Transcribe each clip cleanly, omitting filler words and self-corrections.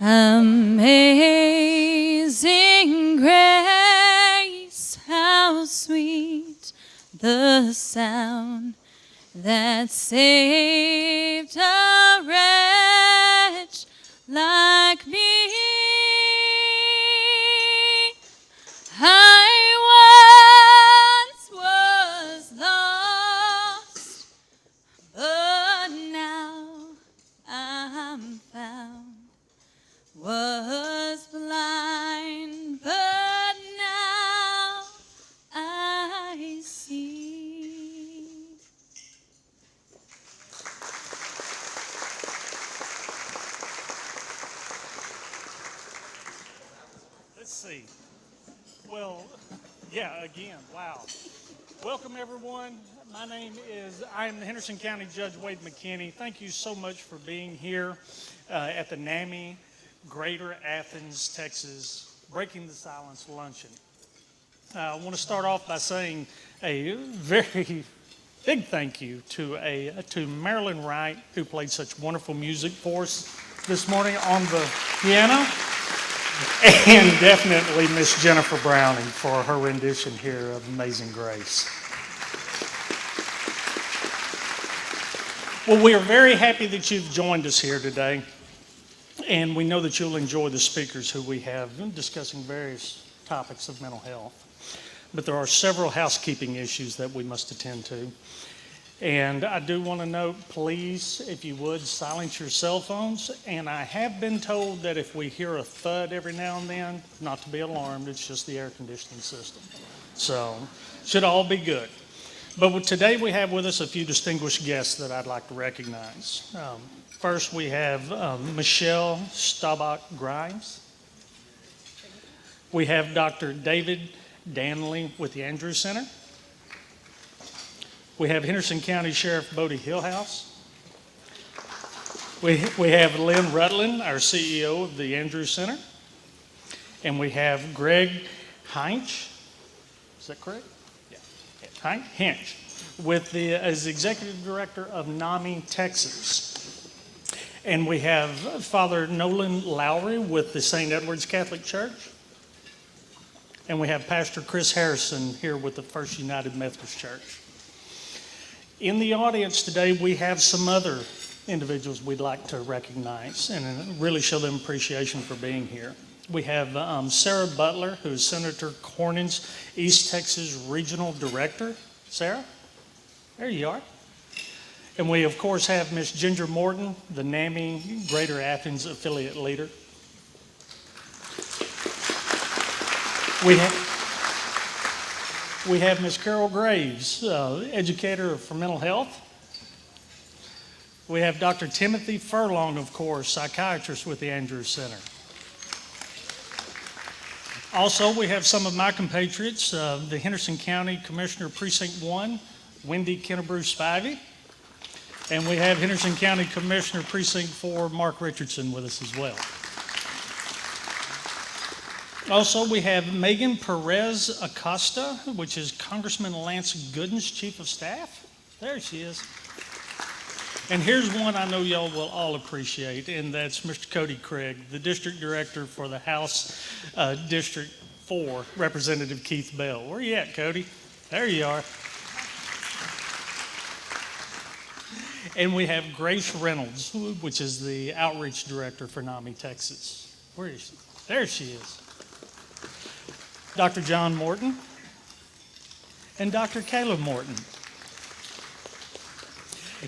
Amazing grace, how sweet the sound that saved a wretch like me. I once was lost, but now I'm found. Was blind, but now I see. Let's see. Well, yeah, again, wow. Welcome, everyone. My name is, I am the Henderson County Judge Wade McKinney. Thank you so much for being here at the NAMI, Greater Athens, Texas, Breaking the Silence Luncheon. I want to start off by saying a very big thank you to Marilyn Wright, who played such wonderful music for us this morning on the piano, and definitely Miss Jennifer Browning for her rendition here of Amazing Grace. Well, we are very happy that you've joined us here today, and we know that you'll enjoy the speakers who we have discussing various topics of mental health. But there are several housekeeping issues that we must attend to. And I do want to note, please, if you would, silence your cell phones. And I have been told that if we hear a thud every now and then, not to be alarmed, it's just the air conditioning system. So, should all be good. But today we have with us a few distinguished guests that I'd like to recognize. First, we have Michelle Staubach Grimes. We have Dr. David Danley with the Andrews Center. We have Henderson County Sheriff Bodie Hillhouse. We have Lynn Rutland, our CEO of the Andrews Center. And we have Greg Heinch. Is that correct? Yeah. Heinch, as Executive Director of NAMI, Texas. And we have Father Nolan Lowry with the St. Edward's Catholic Church. And we have Pastor Chris Harrison here with the First United Methodist Church. In the audience today, we have some other individuals we'd like to recognize and really show them appreciation for being here. We have Sarah Butler, who is Senator Cornyn's East Texas Regional Director. Sarah, there you are. And we, of course, have Miss Ginger Morton, the NAMI Greater Athens Affiliate Leader. We have Miss Carol Graves, educator for mental health. We have Dr. Timothy Furlong, of course, psychiatrist with the Andrews Center. Also, we have some of my compatriots, the Henderson County Commissioner Precinct 1, Wendy Kennebrew Spivey. And we have Henderson County Commissioner Precinct 4, Mark Richardson, with us as well. Also, we have Megan Perez Acosta, which is Congressman Lance Gooden's Chief of Staff. There she is. And here's one I know y'all will all appreciate, and that's Mr. Cody Craig, the District Director for the House District 4, Representative Keith Bell. Where you at, Cody? There you are. And we have Grace Reynolds, which is the Outreach Director for NAMI, Texas. Where is she? There she is. Dr. John Morton and Dr. Caleb Morton.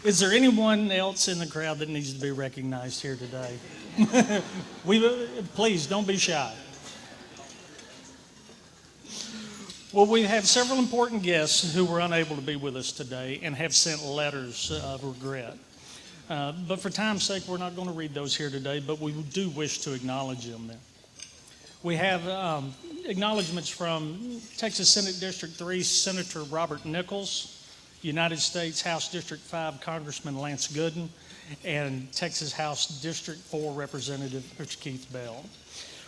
Is there anyone else in the crowd that needs to be recognized here today? Please, don't be shy. Well, we have several important guests who were unable to be with us today and have sent letters of regret. But for time's sake, we're not going to read those here today, but we do wish to acknowledge them then. We have acknowledgments from Texas Senate District 3 Senator Robert Nichols, United States House District 5 Congressman Lance Gooden, and Texas House District 4 Representative Mr. Keith Bell.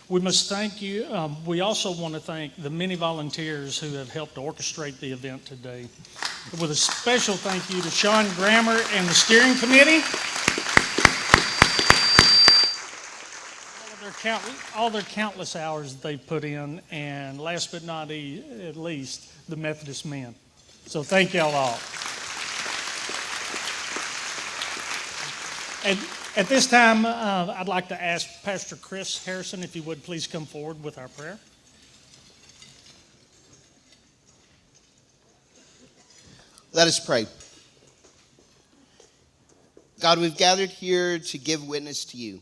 We must thank you. We also want to thank the many volunteers who have helped orchestrate the event today. With a special thank you to Sean Grammer and the steering committee. all their countless hours that they put in, and last but not least, the Methodist men. So thank y'all all. And at this time, I'd like to ask Pastor Chris Harrison, if he would please come forward with our prayer. Let us pray. God, we've gathered here to give witness to you,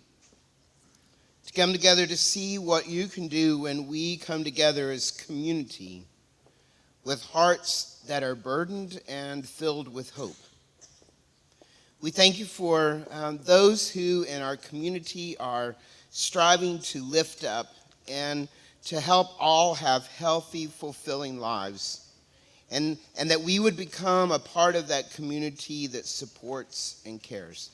to come together to see what you can do when we come together as community with hearts that are burdened and filled with hope. We thank you for those who in our community are striving to lift up and to help all have healthy, fulfilling lives, and that we would become a part of that community that supports and cares.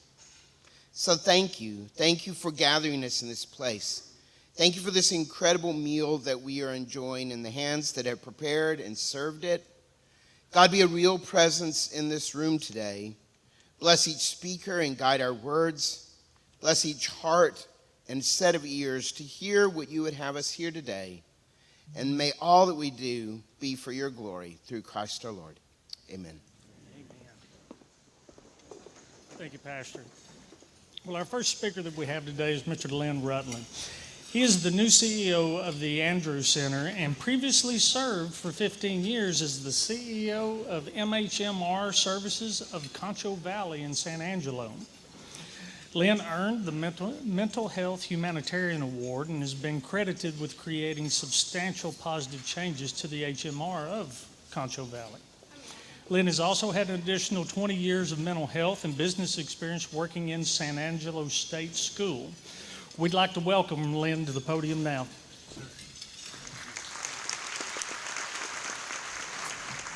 So thank you. Thank you for gathering us in this place. Thank you for this incredible meal that we are enjoying in the hands that have prepared and served it. God, be a real presence in this room today. Bless each speaker and guide our words. Bless each heart and set of ears to hear what you would have us hear today. And may all that we do be for your glory through Christ our Lord. Amen. Thank you, Pastor. Well, our first speaker that we have today is Mr. Lynn Rutland. He is the new CEO of the Andrews Center and previously served for 15 years as the CEO of MHMR Services of Concho Valley in San Angelo. Lynn earned the Mental Health Humanitarian Award and has been credited with creating substantial positive changes to the HMR of Concho Valley. Lynn has also had an additional 20 years of mental health and business experience working in San Angelo State School. We'd like to welcome Lynn to the podium now.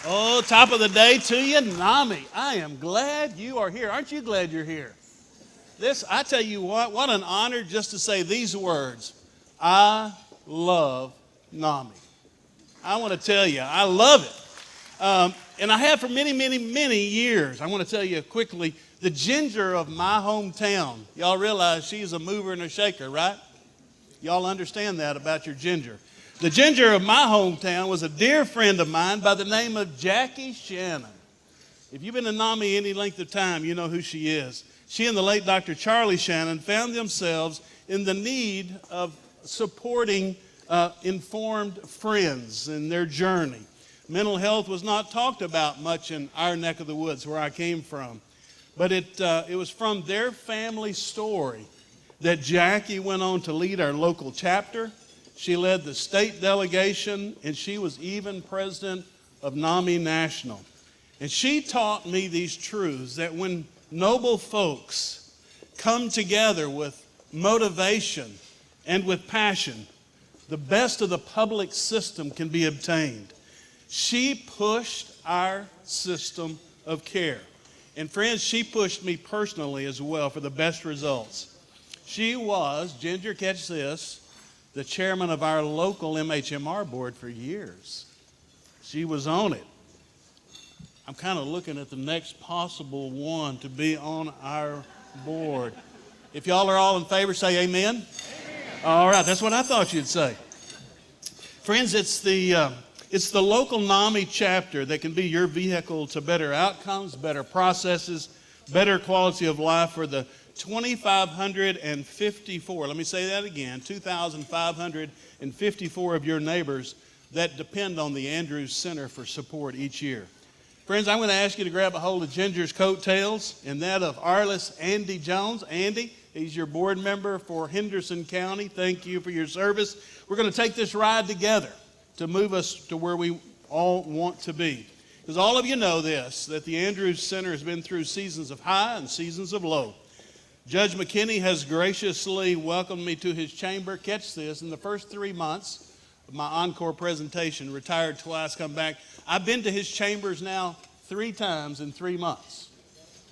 Oh, top of the day to you, NAMI. I am glad you are here. Aren't you glad you're here? I tell you what an honor just to say these words. I love NAMI. I want to tell you, I love it. And I have for many, many, many years. I want to tell you quickly, the ginger of my hometown. Y'all realize she's a mover and a shaker, right? Y'all understand that about your ginger. The ginger of my hometown was a dear friend of mine by the name of Jackie Shannon. If you've been to NAMI any length of time, you know who she is. She and the late Dr. Charlie Shannon found themselves in the need of supporting informed friends in their journey. Mental health was not talked about much in our neck of the woods where I came from. But it was from their family story that Jackie went on to lead our local chapter. She led the state delegation, and she was even president of NAMI National. And she taught me these truths, that when noble folks come together with motivation and with passion, the best of the public system can be obtained. She pushed our system of care. And friends, she pushed me personally as well for the best results. She was, Ginger, catch this, the chairman of our local MHMR board for years. She was on it. I'm kind of looking at the next possible one to be on our board. If y'all are all in favor, say amen. Amen. All right, that's what I thought you'd say. Friends, it's the local NAMI chapter that can be your vehicle to better outcomes, better processes, better quality of life for the 2,554, let me say that again, 2,554 of your neighbors that depend on the Andrews Center for support each year. Friends, I'm going to ask you to grab a hold of Ginger's coattails and that of Arliss Andy Jones. Andy, he's your board member for Henderson County. Thank you for your service. We're going to take this ride together to move us to where we all want to be. Because all of you know this, that the Andrews Center has been through seasons of high and seasons of low. Judge McKinney has graciously welcomed me to his chamber. Catch this, in the first 3 months of my encore presentation, retired twice, come back. I've been to his chambers now 3 times in 3 months.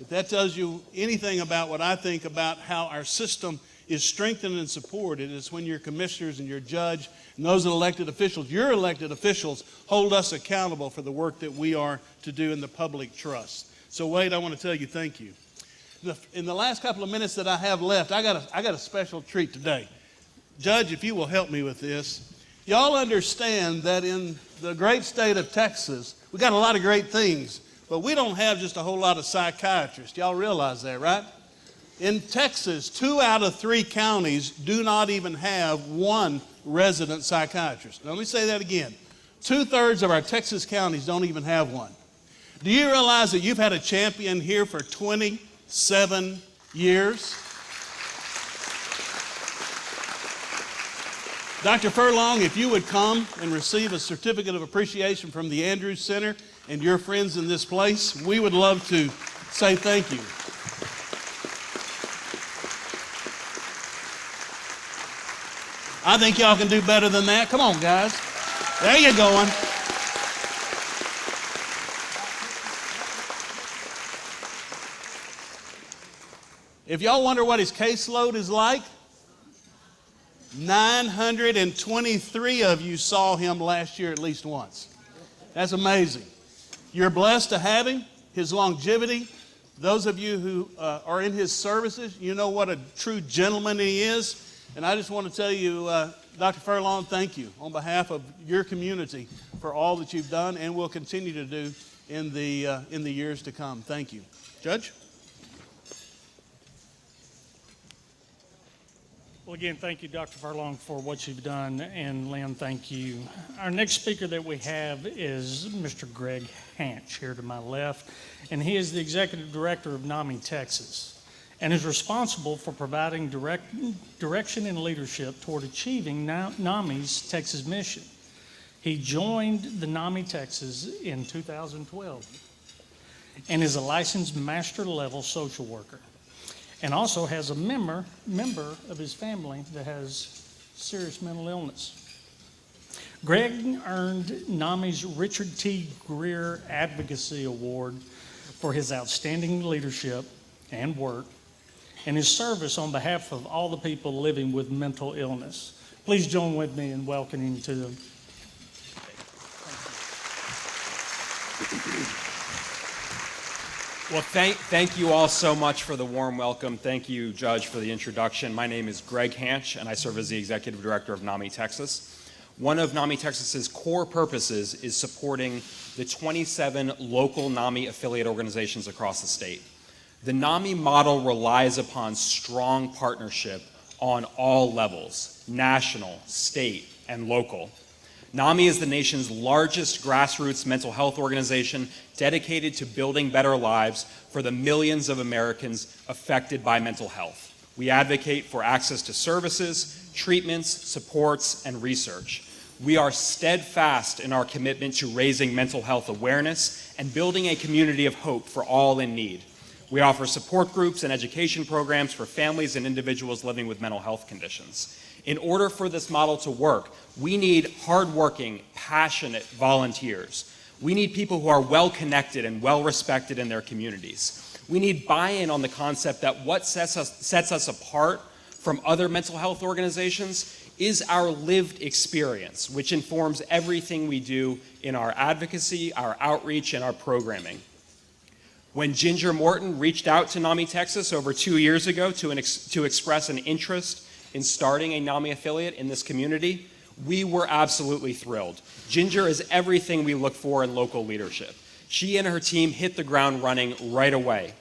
If that tells you anything about what I think about how our system is strengthened and supported, it's when your commissioners and your judge and those elected officials, your elected officials, hold us accountable for the work that we are to do in the public trust. So Wade, I want to tell you thank you. In the last couple of minutes that I have left, I got a special treat today. Judge, if you will help me with this. Y'all understand that in the great state of Texas, we got a lot of great things, but we don't have just a whole lot of psychiatrists. Y'all realize that, right? In Texas, 2 out of 3 counties do not even have one resident psychiatrist. Now, let me say that again. 2/3 of our Texas counties don't even have one. Do you realize that you've had a champion here for 27 years? Dr. Furlong, if you would come and receive a certificate of appreciation from the Andrews Center and your friends in this place, we would love to say thank you. I think y'all can do better than that. Come on, guys. There you're going. If y'all wonder what his caseload is like, 923 of you saw him last year at least once. That's amazing. You're blessed to have him, his longevity. Those of you who are in his services, you know what a true gentleman he is. And I just want to tell you, Dr. Furlong, thank you on behalf of your community for all that you've done and will continue to do in the years to come. Thank you. Judge? Well, again, thank you, Dr. Furlong, for what you've done, and Lynn, thank you. Our next speaker that we have is Mr. Greg Hanch, here to my left, and he is the Executive Director of NAMI, Texas, and is responsible for providing direction and leadership toward achieving NAMI's Texas mission. He joined the NAMI, Texas in 2012 and is a licensed master-level social worker, and also has a member of his family that has serious mental illness. Greg earned NAMI's Richard T. Greer Advocacy Award for his outstanding leadership and work and his service on behalf of all the people living with mental illness. Please join with me in welcoming to them. Well, thank you all so much for the warm welcome. Thank you, Judge, for the introduction. My name is Greg Hanch, and I serve as the Executive Director of NAMI, Texas. One of NAMI, Texas's core purposes is supporting the 27 local NAMI affiliate organizations across the state. The NAMI model relies upon strong partnership on all levels, national, state, and local. NAMI is the nation's largest grassroots mental health organization dedicated to building better lives for the millions of Americans affected by mental health. We advocate for access to services, treatments, supports, and research. We are steadfast in our commitment to raising mental health awareness and building a community of hope for all in need. We offer support groups and education programs for families and individuals living with mental health conditions. In order for this model to work, we need hardworking, passionate volunteers. We need people who are well-connected and well-respected in their communities. We need buy-in on the concept that what sets us apart from other mental health organizations is our lived experience, which informs everything we do in our advocacy, our outreach, and our programming. When Ginger Morton reached out to NAMI, Texas over 2 years ago to express an interest in starting a NAMI affiliate in this community, we were absolutely thrilled. Ginger is everything we look for in local leadership. She and her team hit the ground running right away.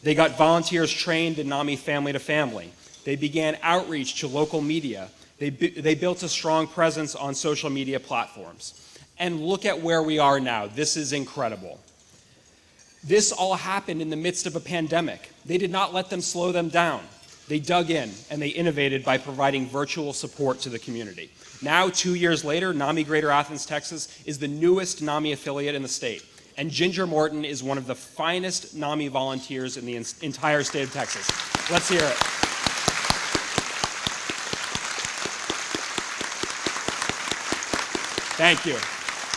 They got volunteers trained in NAMI Family to Family. They began outreach to local media. They built a strong presence on social media platforms. And look at where we are now. This is incredible. This all happened in the midst of a pandemic. They did not let them slow them down. They dug in and they innovated by providing virtual support to the community. Now, 2 years later, NAMI Greater Athens, Texas is the newest NAMI affiliate in the state. And Ginger Morton is one of the finest NAMI volunteers in the entire state of Texas. Let's hear it. Thank you.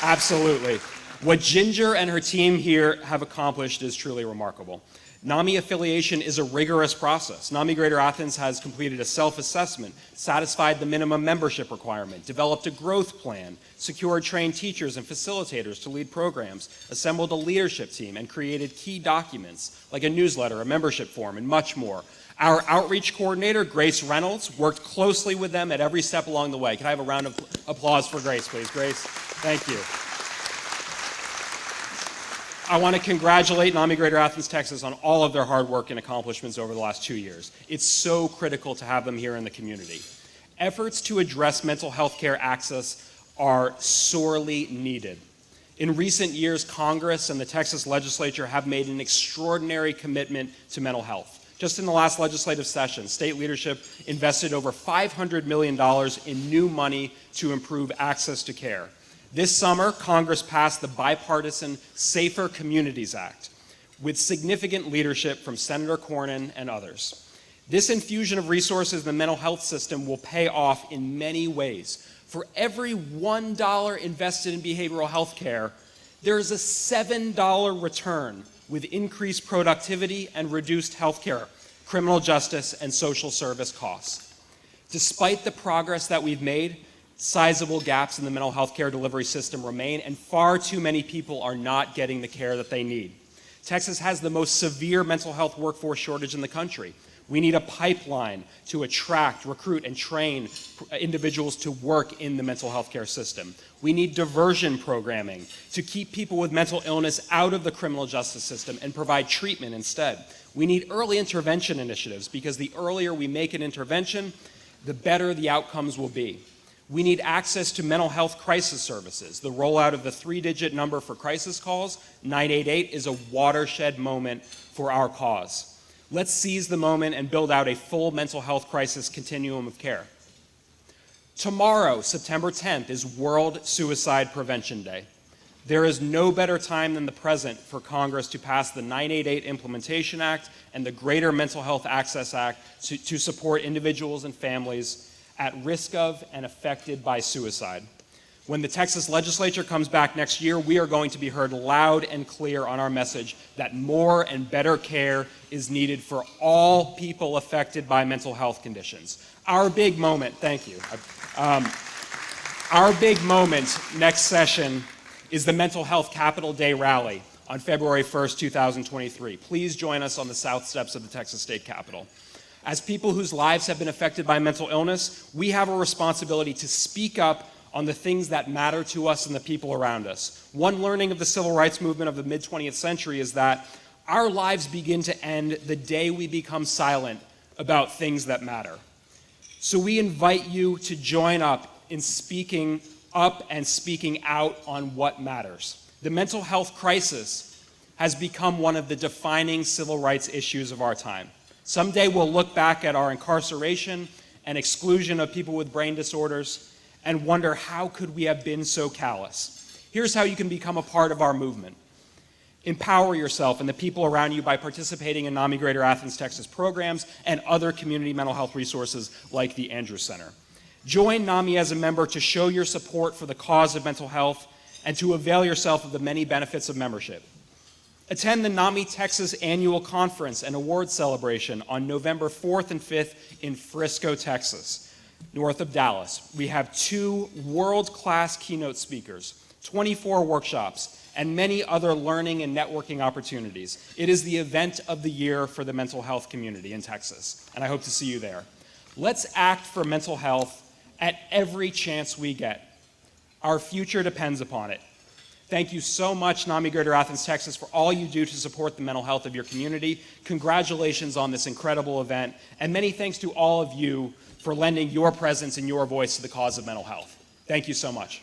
Absolutely. What Ginger and her team here have accomplished is truly remarkable. NAMI affiliation is a rigorous process. NAMI Greater Athens has completed a self-assessment, satisfied the minimum membership requirement, developed a growth plan, secured trained teachers and facilitators to lead programs, assembled a leadership team, and created key documents like a newsletter, a membership form, and much more. Our outreach coordinator, Grace Reynolds, worked closely with them at every step along the way. Can I have a round of applause for Grace, please? Grace, thank you. I want to congratulate NAMI Greater Athens, Texas on all of their hard work and accomplishments over the last 2 years. It's so critical to have them here in the community. Efforts to address mental health care access are sorely needed. In recent years, Congress and the Texas legislature have made an extraordinary commitment to mental health. Just in the last legislative session, state leadership invested over $500 million in new money to improve access to care. This summer, Congress passed the bipartisan Safer Communities Act with significant leadership from Senator Cornyn and others. This infusion of resources in the mental health system will pay off in many ways. For every $1 invested in behavioral health care, there is a $7 return with increased productivity and reduced health care, criminal justice, and social service costs. Despite the progress that we've made, sizable gaps in the mental health care delivery system remain, and far too many people are not getting the care that they need. Texas has the most severe mental health workforce shortage in the country. We need a pipeline to attract, recruit, and train individuals to work in the mental health care system. We need diversion programming to keep people with mental illness out of the criminal justice system and provide treatment instead. We need early intervention initiatives because the earlier we make an intervention, the better the outcomes will be. We need access to mental health crisis services. The rollout of the 3-digit number for crisis calls, 988, is a watershed moment for our cause. Let's seize the moment and build out a full mental health crisis continuum of care. Tomorrow, September 10th, is World Suicide Prevention Day. There is no better time than the present for Congress to pass the 988 Implementation Act and the Greater Mental Health Access Act to support individuals and families at risk of and affected by suicide. When the Texas legislature comes back next year, we are going to be heard loud and clear on our message that more and better care is needed for all people affected by mental health conditions. Our big moment, thank you. Our big moment next session is the Mental Health Capital Day Rally on February 1st, 2023. Please join us on the south steps of the Texas State Capitol. As people whose lives have been affected by mental illness, we have a responsibility to speak up on the things that matter to us and the people around us. One learning of the civil rights movement of the mid-20th century is that our lives begin to end the day we become silent about things that matter. So we invite you to join up in speaking up and speaking out on what matters. The mental health crisis has become one of the defining civil rights issues of our time. Someday we'll look back at our incarceration and exclusion of people with brain disorders and wonder, how could we have been so callous? Here's how you can become a part of our movement. Empower yourself and the people around you by participating in NAMI Greater Athens, Texas programs and other community mental health resources like the Andrews Center. Join NAMI as a member to show your support for the cause of mental health and to avail yourself of the many benefits of membership. Attend the NAMI Texas Annual Conference and Awards Celebration on November 4th and 5th in Frisco, Texas, north of Dallas. We have 2 world-class keynote speakers, 24 workshops, and many other learning and networking opportunities. It is the event of the year for the mental health community in Texas, and I hope to see you there. Let's act for mental health at every chance we get. Our future depends upon it. Thank you so much, NAMI Greater Athens, Texas, for all you do to support the mental health of your community. Congratulations on this incredible event, and many thanks to all of you for lending your presence and your voice to the cause of mental health. Thank you so much.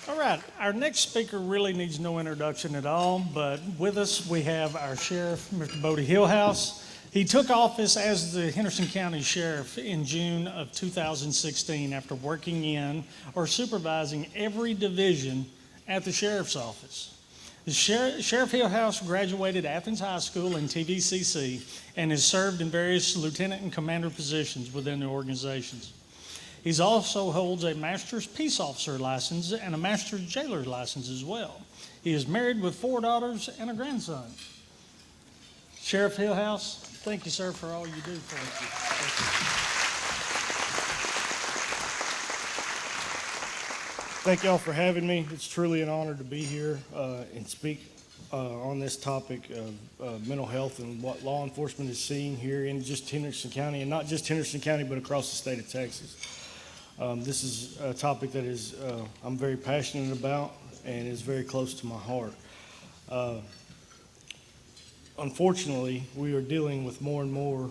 All right, our next speaker really needs no introduction at all, but with us we have our sheriff, Mr. Bodie Hillhouse. He took office as the Henderson County Sheriff in June of 2016 after working in or supervising every division at the Sheriff's Office. Sheriff Hillhouse graduated Athens High School in TVCC and has served in various lieutenant and commander positions within the organizations. He also holds a Master's Peace Officer license and a Master's Jailer license as well. He is married with 4 daughters and a grandson. Sheriff Hillhouse, thank you, sir, for all you do for us. Thank y'all for having me. It's truly an honor to be here and speak on this topic of mental health and what law enforcement is seeing here in just Henderson County, and not just Henderson County, but across the state of Texas. This is a topic that is I'm very passionate about and is very close to my heart. Unfortunately, we are dealing with more and more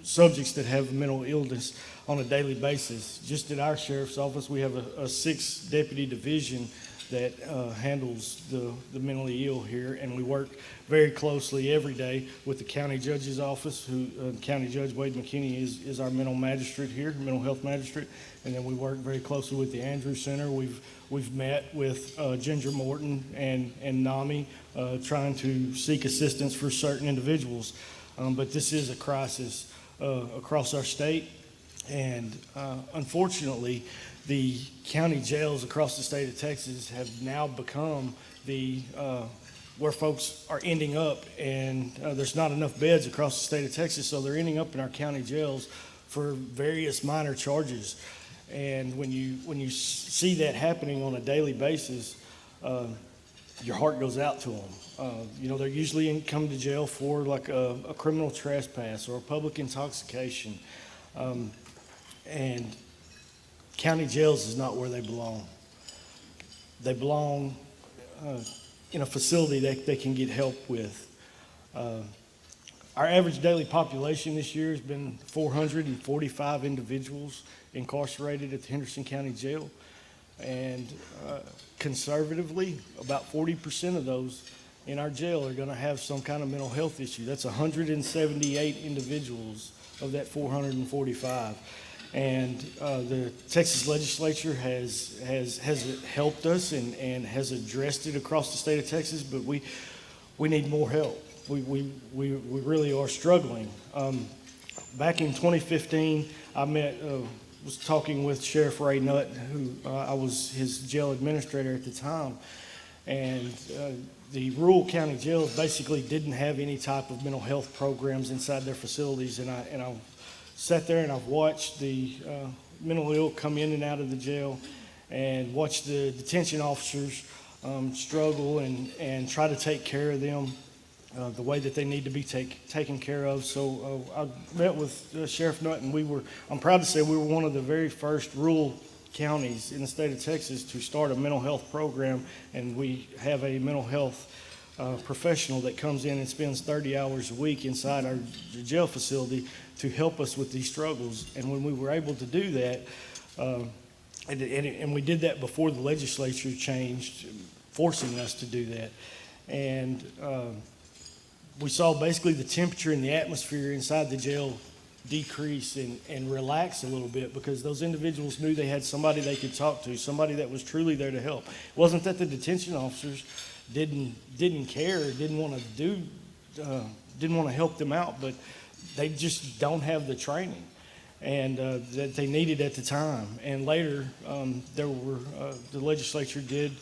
subjects that have mental illness on a daily basis. Just at our sheriff's office, we have a 6-deputy division that handles the mentally ill here, and we work very closely every day with the county judge's office, who County Judge Wade McKinney is our mental magistrate here, mental health magistrate, and then we work very closely with the Andrews Center. We've met with Ginger Morton and NAMI trying to seek assistance for certain individuals, but this is a crisis across our state, and unfortunately, the county jails across the state of Texas have now become where folks are ending up, and there's not enough beds across the state of Texas, so they're ending up in our county jails for various minor charges. And when you see that happening on a daily basis, your heart goes out to them. They're usually come to jail for like a criminal trespass or a public intoxication, and county jails is not where they belong. They belong in a facility that they can get help with. Our average daily population this year has been 445 individuals incarcerated at the Henderson County Jail. And conservatively, about 40% of those in our jail are going to have some kind of mental health issue. That's 178 individuals of that 445. And the Texas legislature has helped us and has addressed it across the state of Texas, but we need more help. We really are struggling. Back in 2015, I was talking with Sheriff Ray Nutt, who I was his jail administrator at the time, and the rural county jails basically didn't have any type of mental health programs inside their facilities, and I sat there and I've watched the mentally ill come in and out of the jail and watched the detention officers struggle and try to take care of them the way that they need to be taken care of. So I met with Sheriff Nutt, and I'm proud to say we were one of the very first rural counties in the state of Texas to start a mental health program, and we have a mental health professional that comes in and spends 30 hours a week inside our jail facility to help us with these struggles. And when we were able to do that, and we did that before the legislature changed, forcing us to do that, and we saw basically the temperature in the atmosphere inside the jail decrease and relax a little bit, because those individuals knew they had somebody they could talk to, somebody that was truly there to help. It wasn't that the detention officers didn't care, didn't want to help them out, but they just don't have the training and that they needed at the time. And later, the legislature did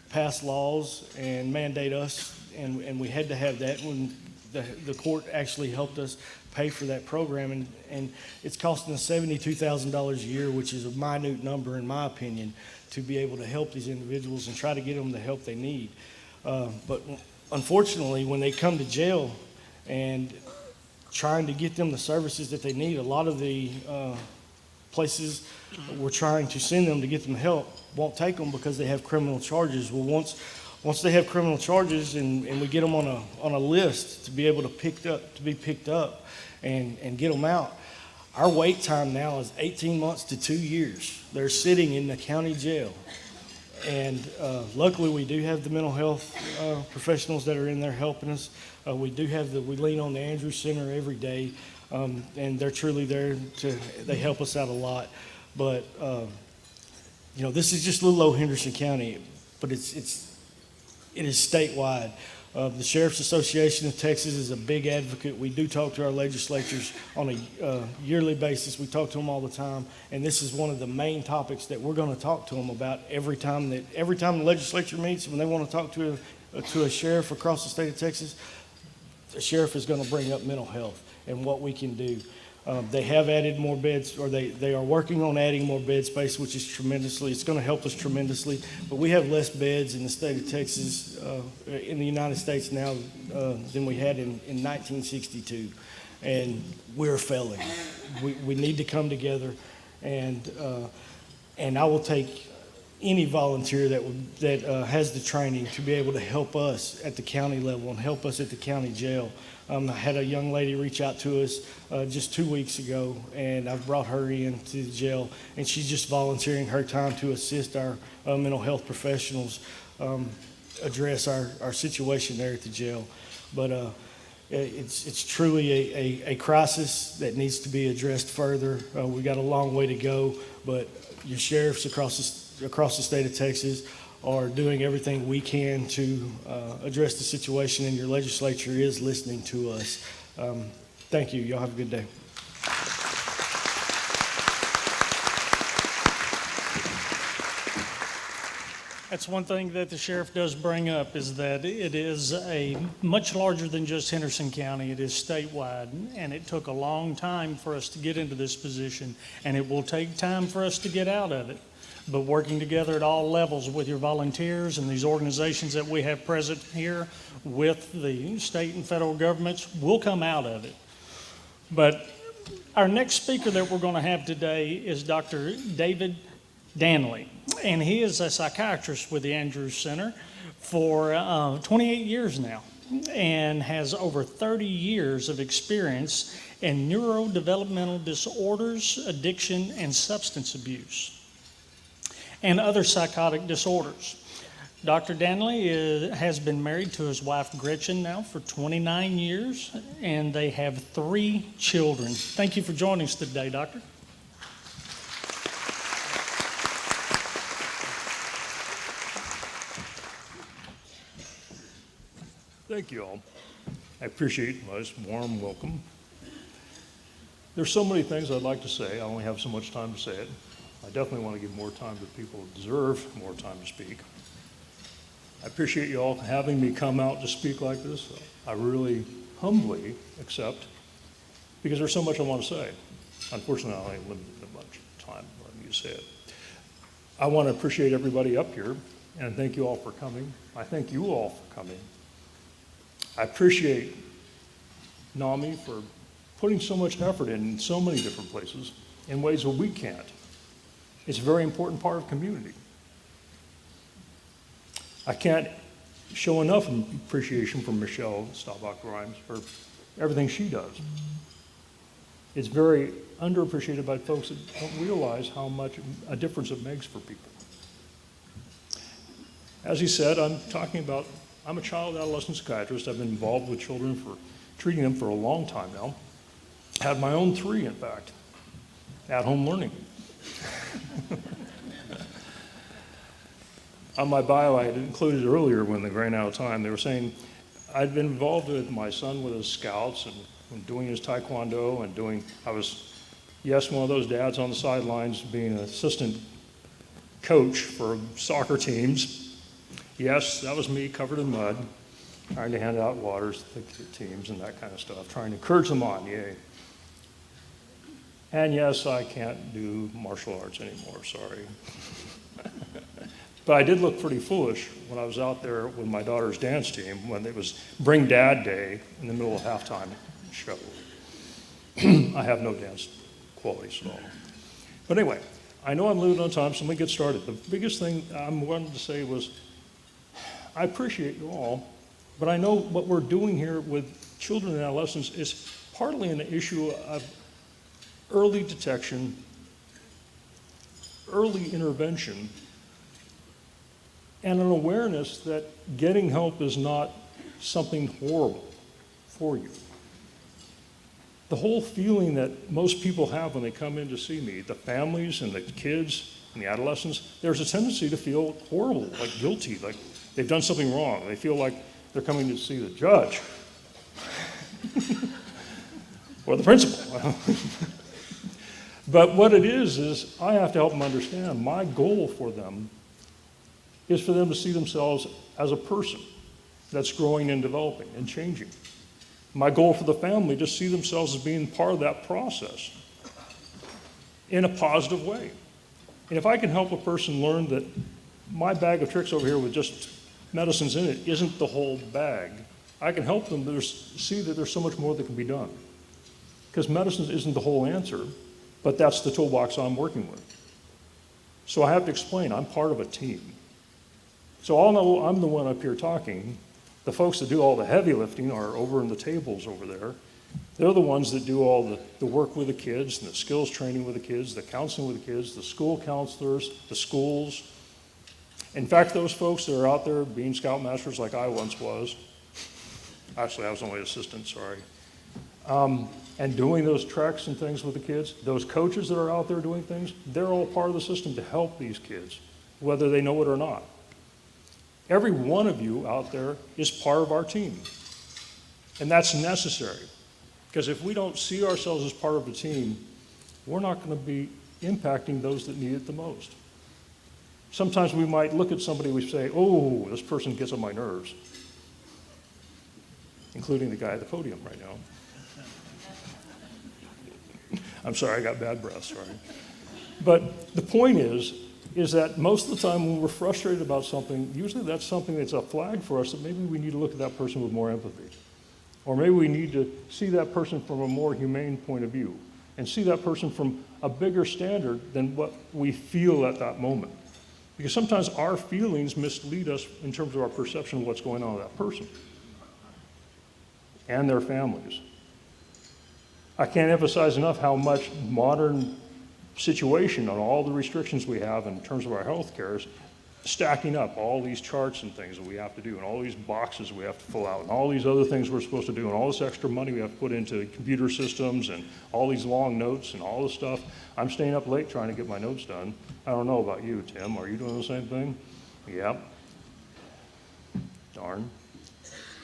pass laws and mandate us, and we had to have that when the court actually helped us pay for that program, and it's costing us $72,000 a year, which is a minute number in my opinion, to be able to help these individuals and try to get them the help they need. But unfortunately, when they come to jail and trying to get them the services that they need, a lot of the places we're trying to send them to get them help won't take them because they have criminal charges. Well, once they have criminal charges and we get them on a list to be able to be picked up and get them out, our wait time now is 18 months to 2 years. They're sitting in the county jail. And luckily we do have the mental health professionals that are in there helping us. We lean on the Andrews Center every day, and they're truly there they help us out a lot. But this is just little old Henderson County, but it is statewide. The Sheriff's Association of Texas is a big advocate. We do talk to our legislatures on a yearly basis. We talk to them all the time, and this is one of the main topics that we're going to talk to them about every time the legislature meets. When they want to talk to a sheriff across the state of Texas, the sheriff is going to bring up mental health and what we can do. They have added more beds, or they are working on adding more bed space, which is it's going to help us tremendously. But we have less beds in the state of Texas, in the United States now, than we had in 1962. And we're failing. We need to come together, and I will take any volunteer that has the training to be able to help us at the county level and help us at the county jail. I had a young lady reach out to us just 2 weeks ago, and I've brought her into the jail, and she's just volunteering her time to assist our mental health professionals address our situation there at the jail. But it's truly a crisis that needs to be addressed further. We've got a long way to go, but your sheriffs across the state of Texas are doing everything we can to address the situation, and your legislature is listening to us. Thank you. Y'all have a good day. That's one thing that the sheriff does bring up, is that it is a much larger than just Henderson County. It is statewide, and it took a long time for us to get into this position, and it will take time for us to get out of it. But working together at all levels with your volunteers and these organizations that we have present here with the state and federal governments, we'll come out of it. But our next speaker that we're going to have today is Dr. David Danley, and he is a psychiatrist with the Andrews Center for 28 years now, and has over 30 years of experience in neurodevelopmental disorders, addiction, and substance abuse, and other psychotic disorders. Dr. Danley has been married to his wife Gretchen now for 29 years, and they have 3 children. Thank you for joining us today, Doctor. Thank you all. I appreciate a nice warm welcome. There's so many things I'd like to say. I only have so much time to say it. I definitely want to give more time to people who deserve more time to speak. I appreciate you all having me come out to speak like this. I really humbly accept, because there's so much I want to say. Unfortunately, I only have limited much time for me to say it. I want to appreciate everybody up here, and thank you all for coming. I thank you all for coming. I appreciate NAMI for putting so much effort in so many different places in ways that we can't. It's a very important part of community. I can't show enough appreciation for Michelle Staubach Grimes for everything she does. It's very underappreciated by folks that don't realize how much a difference it makes for people. As he said, I'm a child adolescent psychiatrist. I've been involved with children treating them for a long time now. Had my own 3, in fact, at home learning. On my bio, I had included earlier when they ran out of time, they were saying I'd been involved with my son with his scouts and doing his taekwondo and I was, yes, one of those dads on the sidelines being an assistant coach for soccer teams. Yes, that was me covered in mud, trying to hand out waters to the teams and that kind of stuff, trying to encourage them on, yay. And yes, I can't do martial arts anymore, sorry. But I did look pretty foolish when I was out there with my daughter's dance team when it was Bring Dad Day in the middle of halftime show. I have no dance qualities at all. But anyway, I know I'm limited on time, so let me get started. The biggest thing I wanted to say was, I appreciate you all, but I know what we're doing here with children and adolescents is partly an issue of early detection, early intervention, and an awareness that getting help is not something horrible for you. The whole feeling that most people have when they come in to see me, the families and the kids and the adolescents, there's a tendency to feel horrible, like guilty, like they've done something wrong. They feel like They're coming to see the judge or the principal. But what it is I have to help them understand my goal for them is for them to see themselves as a person that's growing and developing and changing. My goal for the family, to see themselves as being part of that process in a positive way. And if I can help a person learn that my bag of tricks over here with just medicines in it isn't the whole bag, I can help them see that there's so much more that can be done. Because medicine isn't the whole answer, but that's the toolbox I'm working with. So I have to explain, I'm part of a team. So although I'm the one up here talking, the folks that do all the heavy lifting are over in the tables over there. They're the ones that do all the work with the kids, and the skills training with the kids, the counseling with the kids, the school counselors, the schools. In fact, those folks that are out there being scoutmasters like I once was, actually I was only assistant, sorry, and doing those treks and things with the kids, those coaches that are out there doing things, they're all part of the system to help these kids, whether they know it or not. Every one of you out there is part of our team. And that's necessary. Because if we don't see ourselves as part of the team, we're not going to be impacting those that need it the most. Sometimes we might look at somebody and we say, oh, this person gets on my nerves. Including the guy at the podium right now. I'm sorry, I got bad breath, sorry. But the point is that most of the time when we're frustrated about something, usually that's something that's a flag for us that maybe we need to look at that person with more empathy. Or maybe we need to see that person from a more humane point of view and see that person from a bigger standard than what we feel at that moment. Because sometimes our feelings mislead us in terms of our perception of what's going on with that person and their families. I can't emphasize enough how much modern situation on all the restrictions we have in terms of our health care is stacking up all these charts and things that we have to do, and all these boxes we have to fill out, and all these other things we're supposed to do, and all this extra money we have to put into computer systems, and all these long notes and all this stuff. I'm staying up late trying to get my notes done. I don't know about you, Tim. Are you doing the same thing? Yep. Darn.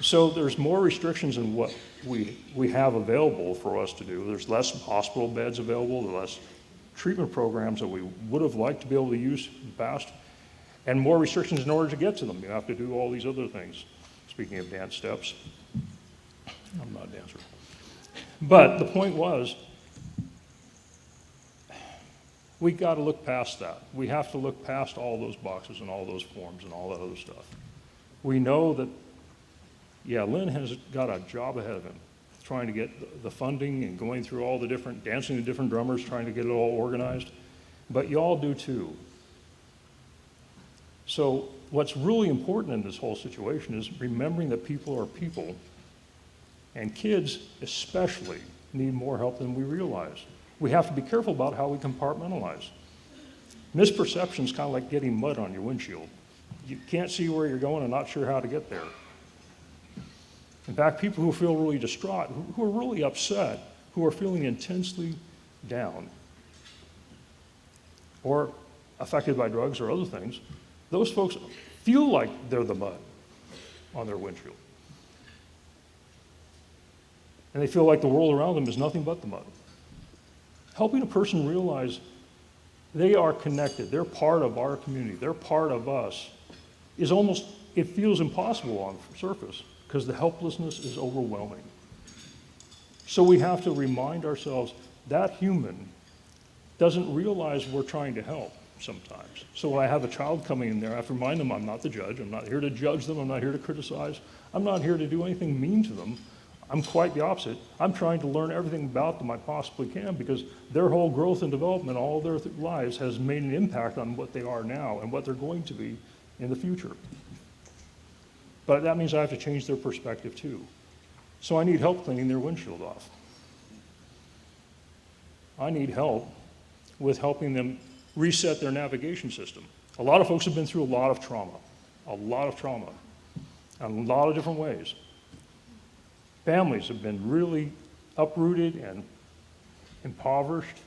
So there's more restrictions in what we have available for us to do. There's less hospital beds available, there's less treatment programs that we would have liked to be able to use in the past, and more restrictions in order to get to them. You have to do all these other things. Speaking of dance steps, I'm not a dancer. But the point was, we got to look past that. We have to look past all those boxes and all those forms and all that other stuff. We know that, yeah, Lynn has got a job ahead of him, trying to get the funding and going through all the different, dancing to different drummers, trying to get it all organized. But y'all do too. So what's really important in this whole situation is remembering that people are people, and kids especially need more help than we realize. We have to be careful about how we compartmentalize. Misperception is kind of like getting mud on your windshield. You can't see where you're going and not sure how to get there. In fact, people who feel really distraught, who are really upset, who are feeling intensely down, or affected by drugs or other things, those folks feel like they're the mud on their windshield. And they feel like the world around them is nothing but the mud. Helping a person realize they are connected, they're part of our community, they're part of us, is almost, it feels impossible on the surface because the helplessness is overwhelming. So we have to remind ourselves that human doesn't realize we're trying to help sometimes. So when I have a child coming in there, I have to remind them I'm not the judge. I'm not here to judge them. I'm not here to criticize. I'm not here to do anything mean to them. I'm quite the opposite. I'm trying to learn everything about them I possibly can because their whole growth and development all their lives has made an impact on what they are now and what they're going to be in the future. But that means I have to change their perspective too. So I need help cleaning their windshield off. I need help with helping them reset their navigation system. A lot of folks have been through a lot of trauma, in a lot of different ways. Families have been really uprooted and impoverished,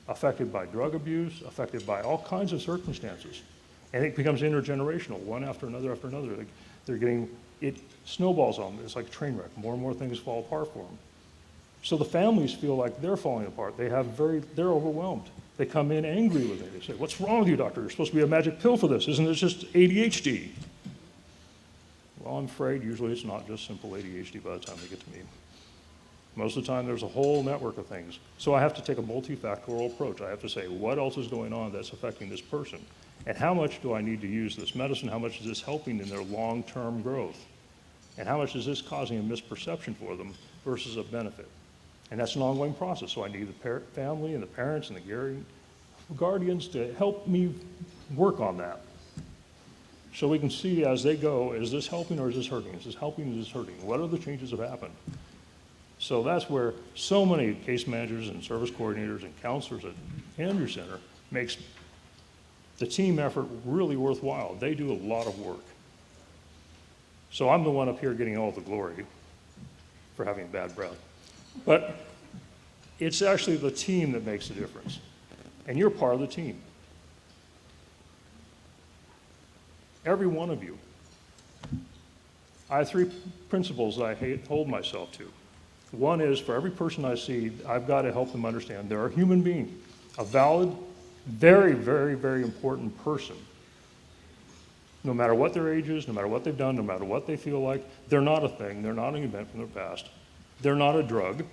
affected by drug abuse, affected by all kinds of circumstances. And it becomes intergenerational, one after another after another. They're getting it snowballs on them. It's like a train wreck. More and more things fall apart for them. So the families feel like they're falling apart. They're overwhelmed. They come in angry with it. They say, "What's wrong with you, doctor? There's supposed to be a magic pill for this. Isn't this just ADHD?" Well, I'm afraid usually it's not just simple ADHD by the time they get to me. Most of the time, there's a whole network of things. So I have to take a multifactorial approach. I have to say, what else is going on that's affecting this person? And how much do I need to use this medicine? How much is this helping in their long-term growth? And how much is this causing a misperception for them versus a benefit? And that's an ongoing process. So I need the family and the parents and the guardians to help me work on that. So we can see as they go, is this helping or is this hurting? Is this helping or is this hurting? What other changes have happened? So that's where so many case managers and service coordinators and counselors at Andrew Center makes the team effort really worthwhile. They do a lot of work. So I'm the one up here getting all the glory for having bad breath. But it's actually the team that makes the difference. And you're part of the team. Every one of you. I have 3 principles that I hold myself to. One is, for every person I see, I've got to help them understand they're a human being, a valid, very, very, very important person. No matter what their age is, no matter what they've done, no matter what they feel like, they're not a thing, they're not an event from their past. They're not a drug.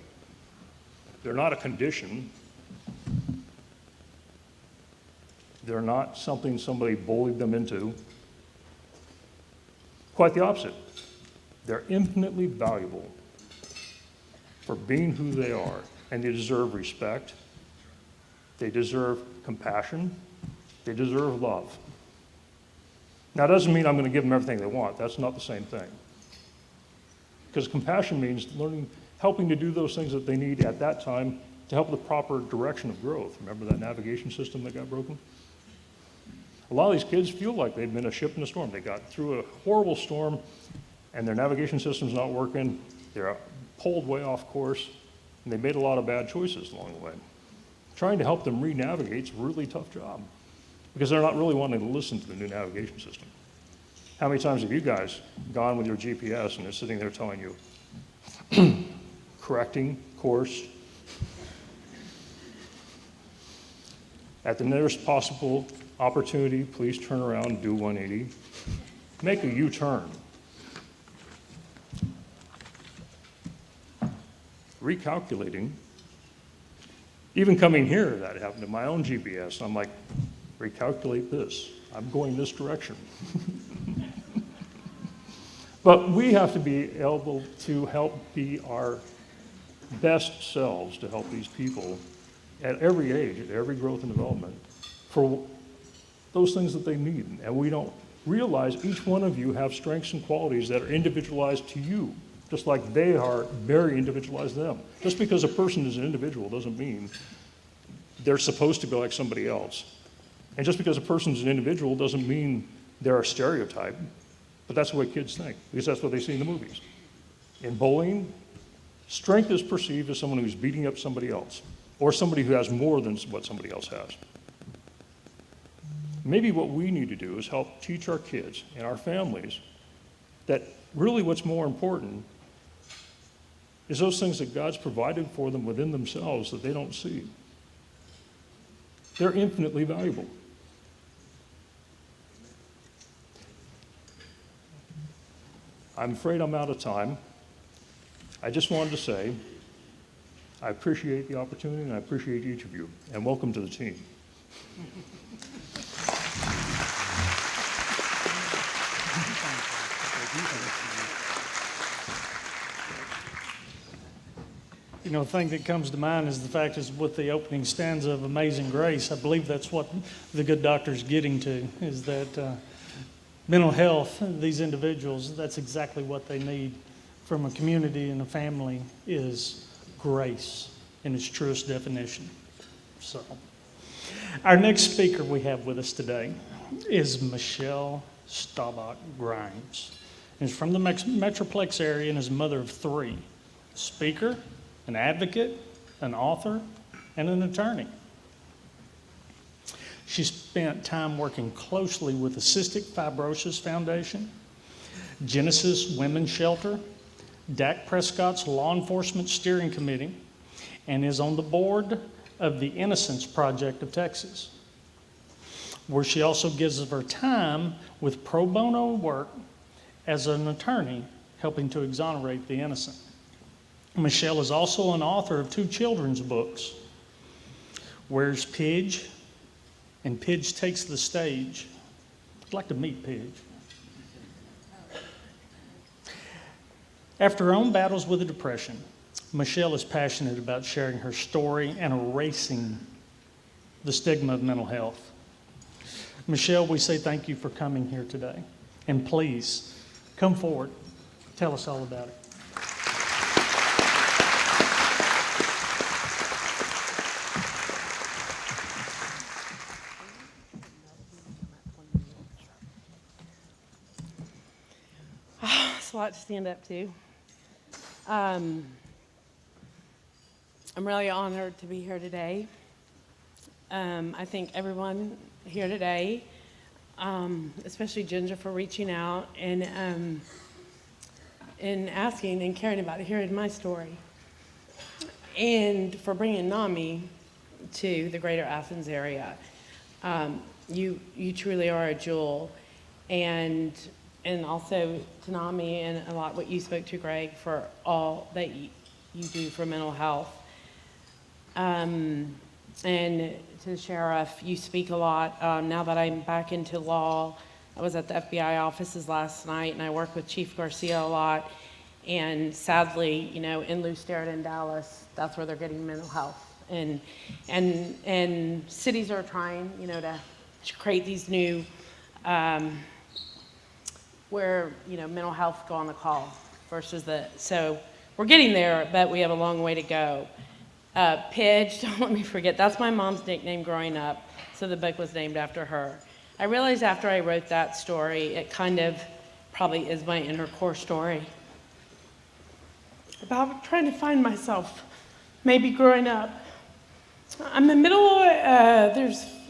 They're not a condition. They're not something somebody bullied them into. Quite the opposite. They're infinitely valuable for being who they are, and they deserve respect. They deserve compassion. They deserve love. Now, it doesn't mean I'm going to give them everything they want. That's not the same thing. Because compassion means helping to do those things that they need at that time to help the proper direction of growth. Remember that navigation system that got broken? A lot of these kids feel like they've been a ship in a storm. They got through a horrible storm, and their navigation system's not working. They're pulled way off course, and they made a lot of bad choices along the way. Trying to help them re-navigate is a really tough job because they're not really wanting to listen to the new navigation system. How many times have you guys gone with your GPS and they're sitting there telling you, correcting course, at the nearest possible opportunity, please turn around, do 180, make a U-turn. Recalculating. Even coming here, that happened to my own GPS. I'm like, recalculate this. I'm going this direction. But we have to be able to help be our best selves to help these people at every age, at every growth and development, for those things that they need. And we don't realize each one of you have strengths and qualities that are individualized to you, just like they are very individualized to them. Just because a person is an individual doesn't mean they're supposed to be like somebody else. And just because a person is an individual doesn't mean they're a stereotype. But that's the way kids think, because that's what they see in the movies. In bullying, strength is perceived as someone who's beating up somebody else, or somebody who has more than what somebody else has. Maybe what we need to do is help teach our kids and our families that really what's more important is those things that God's provided for them within themselves that they don't see. They're infinitely valuable. I'm afraid I'm out of time. I just wanted to say I appreciate the opportunity and I appreciate each of you, and welcome to the team. You know, the thing that comes to mind is the fact is with the opening stanza of Amazing Grace, I believe that's what the good doctor's getting to, is that mental health, these individuals, that's exactly what they need from a community and a family is grace in its truest definition. So, our next speaker we have with us today is Michelle Staubach Grimes. She's from the Metroplex area and is a mother of 3, a speaker, an advocate, an author, and an attorney. She spent time working closely with the Cystic Fibrosis Foundation Genesis Women's Shelter, Dak Prescott's Law Enforcement Steering Committee, and is on the board of the Innocence Project of Texas, where she also gives of her time with pro bono work as an attorney helping to exonerate the innocent. Michelle is also an author of 2 children's books, Where's Pidge and Pidge Takes the Stage. I'd like to meet Pidge. After her own battles with the depression, Michelle is passionate about sharing her story and erasing the stigma of mental health. Michelle, we say thank you for coming here today. And please, come forward. Tell us all about it. It's a lot to stand up to. I'm really honored to be here today. I thank everyone here today, especially Ginger for reaching out and asking and caring about hearing my story, and for bringing NAMI to the greater Athens area. You truly are a jewel, and also to NAMI and a lot what you spoke to, Greg, for all that you do for mental health. And to the sheriff, you speak a lot. Now that I'm back into law, I was at the FBI offices last night, and I work with Chief Garcia a lot. And sadly, in Lou Sterrett in Dallas, that's where they're getting mental health. And cities are trying, to create these new where mental health go on the call versus so we're getting there, but we have a long way to go. Pidge, don't let me forget, that's my mom's nickname growing up, so the book was named after her. I realized after I wrote that story, it kind of probably is my inner core story about trying to find myself, maybe growing up. I'm the middle,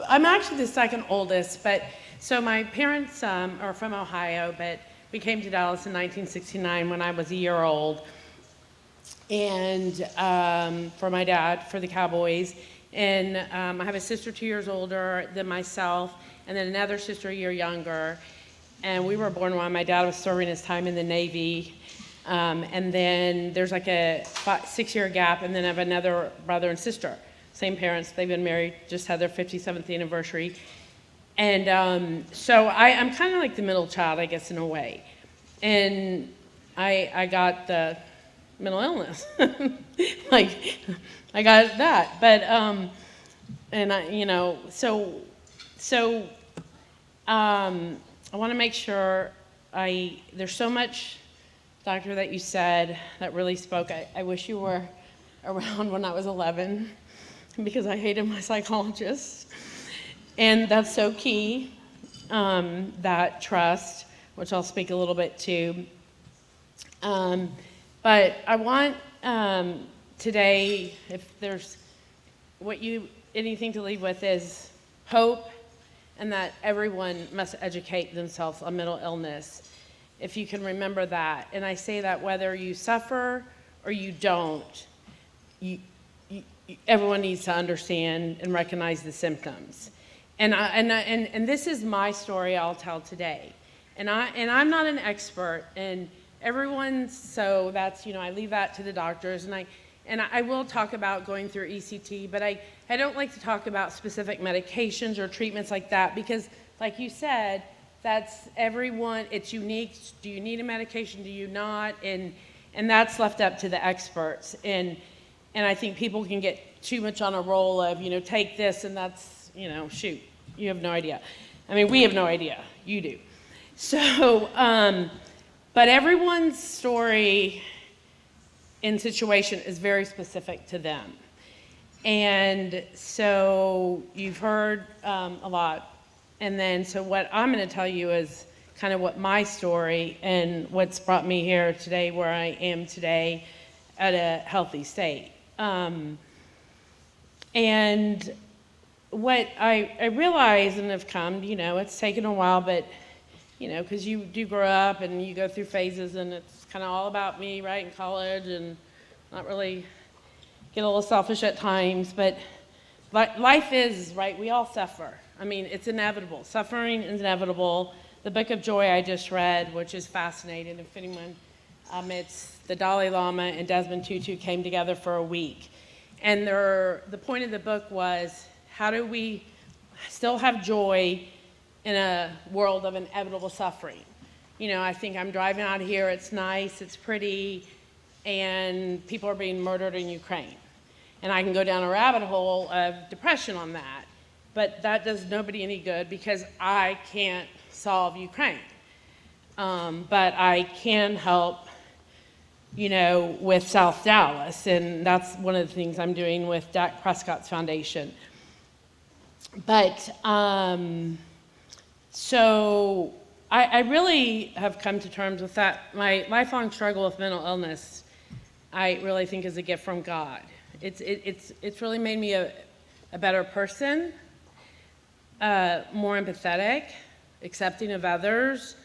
I'm actually the second oldest, but so my parents are from Ohio, but we came to Dallas in 1969 when I was a year old. And for my dad, for the Cowboys. And I have a sister 2 years older than myself, and then another sister a year younger. And we were born while my dad was serving his time in the Navy. And then there's like a 6-year gap, and then I have another brother and sister. Same parents, they've been married, just had their 57th anniversary. And so I'm kind of like the middle child, I guess, in a way. And I got the mental illness. Like, I got that. But, and I, I want to make sure there's so much, Doctor, that you said that really spoke. I wish you were around when I was 11, because I hated my psychologist. And that's so key, that trust, which I'll speak a little bit to. But I want today, if there's anything to leave with is hope, and that everyone must educate themselves on mental illness. If you can remember that. And I say that whether you suffer or you don't, everyone needs to understand and recognize the symptoms. And this is my story I'll tell today. And I'm not an expert, and everyone's, so that's, I leave that to the doctors, and I will talk about going through ECT, but I don't like to talk about specific medications or treatments like that, because like you said, that's everyone, it's unique. Do you need a medication? Do you not? And that's left up to the experts. And I think people can get too much on a roll of, take this and that's, shoot, you have no idea. I mean, we have no idea. You do. So, but everyone's story and situation is very specific to them. And so you've heard a lot. And then, so what I'm going to tell you is kind of what my story and what's brought me here today, where I am today at a healthy state. And what I realize and have come, it's taken a while, but because you do grow up and you go through phases, and it's kind of all about me, right, in college, and not really get a little selfish at times, but life is, right, we all suffer. I mean, it's inevitable. Suffering is inevitable. The Book of Joy I just read, which is fascinating, if anyone, it's the Dalai Lama and Desmond Tutu came together for a week. And the point of the book was, how do we still have joy in a world of inevitable suffering? I think I'm driving out here, it's nice, it's pretty, and people are being murdered in Ukraine. And I can go down a rabbit hole of depression on that. But that does nobody any good because I can't solve Ukraine. But I can help, with South Dallas. And that's one of the things I'm doing with Dak Prescott's foundation. But so I really have come to terms with that. My lifelong struggle with mental illness, I really think is a gift from God. It's really made me a better person, more empathetic, accepting of others,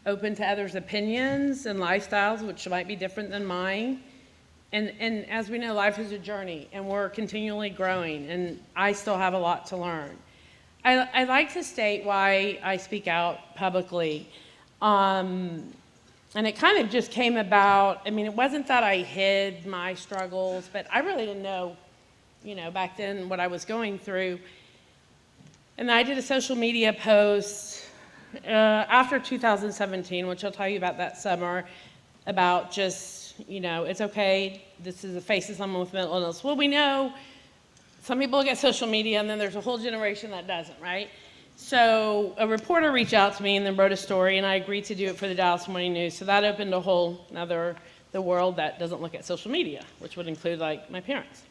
open to others' opinions and lifestyles, which might be different than mine. And as we know, life is a journey, and we're continually growing, and I still have a lot to learn. I like to state why I speak out publicly. And it kind of just came about, it wasn't that I hid my struggles, but I really didn't know, back then what I was going through. And I did a social media post after 2017, which I'll tell you about that summer, about just, it's okay, this is the face of someone with mental illness. Well, we know some people look at social media, and then there's a whole generation that doesn't, right? So a reporter reached out to me and then wrote a story, and I agreed to do it for the Dallas Morning News. So that opened a whole the world that doesn't look at social media, which would include like my parents.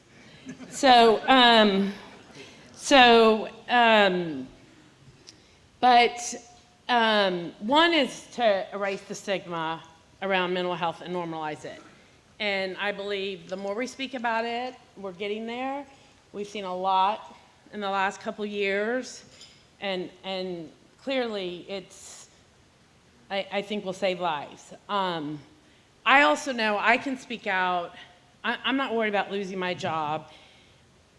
One is to erase the stigma around mental health and normalize it. And I believe the more we speak about it, we're getting there. We've seen a lot in the last couple years. And clearly, I think will save lives. I also know I can speak out. I'm not worried about losing my job.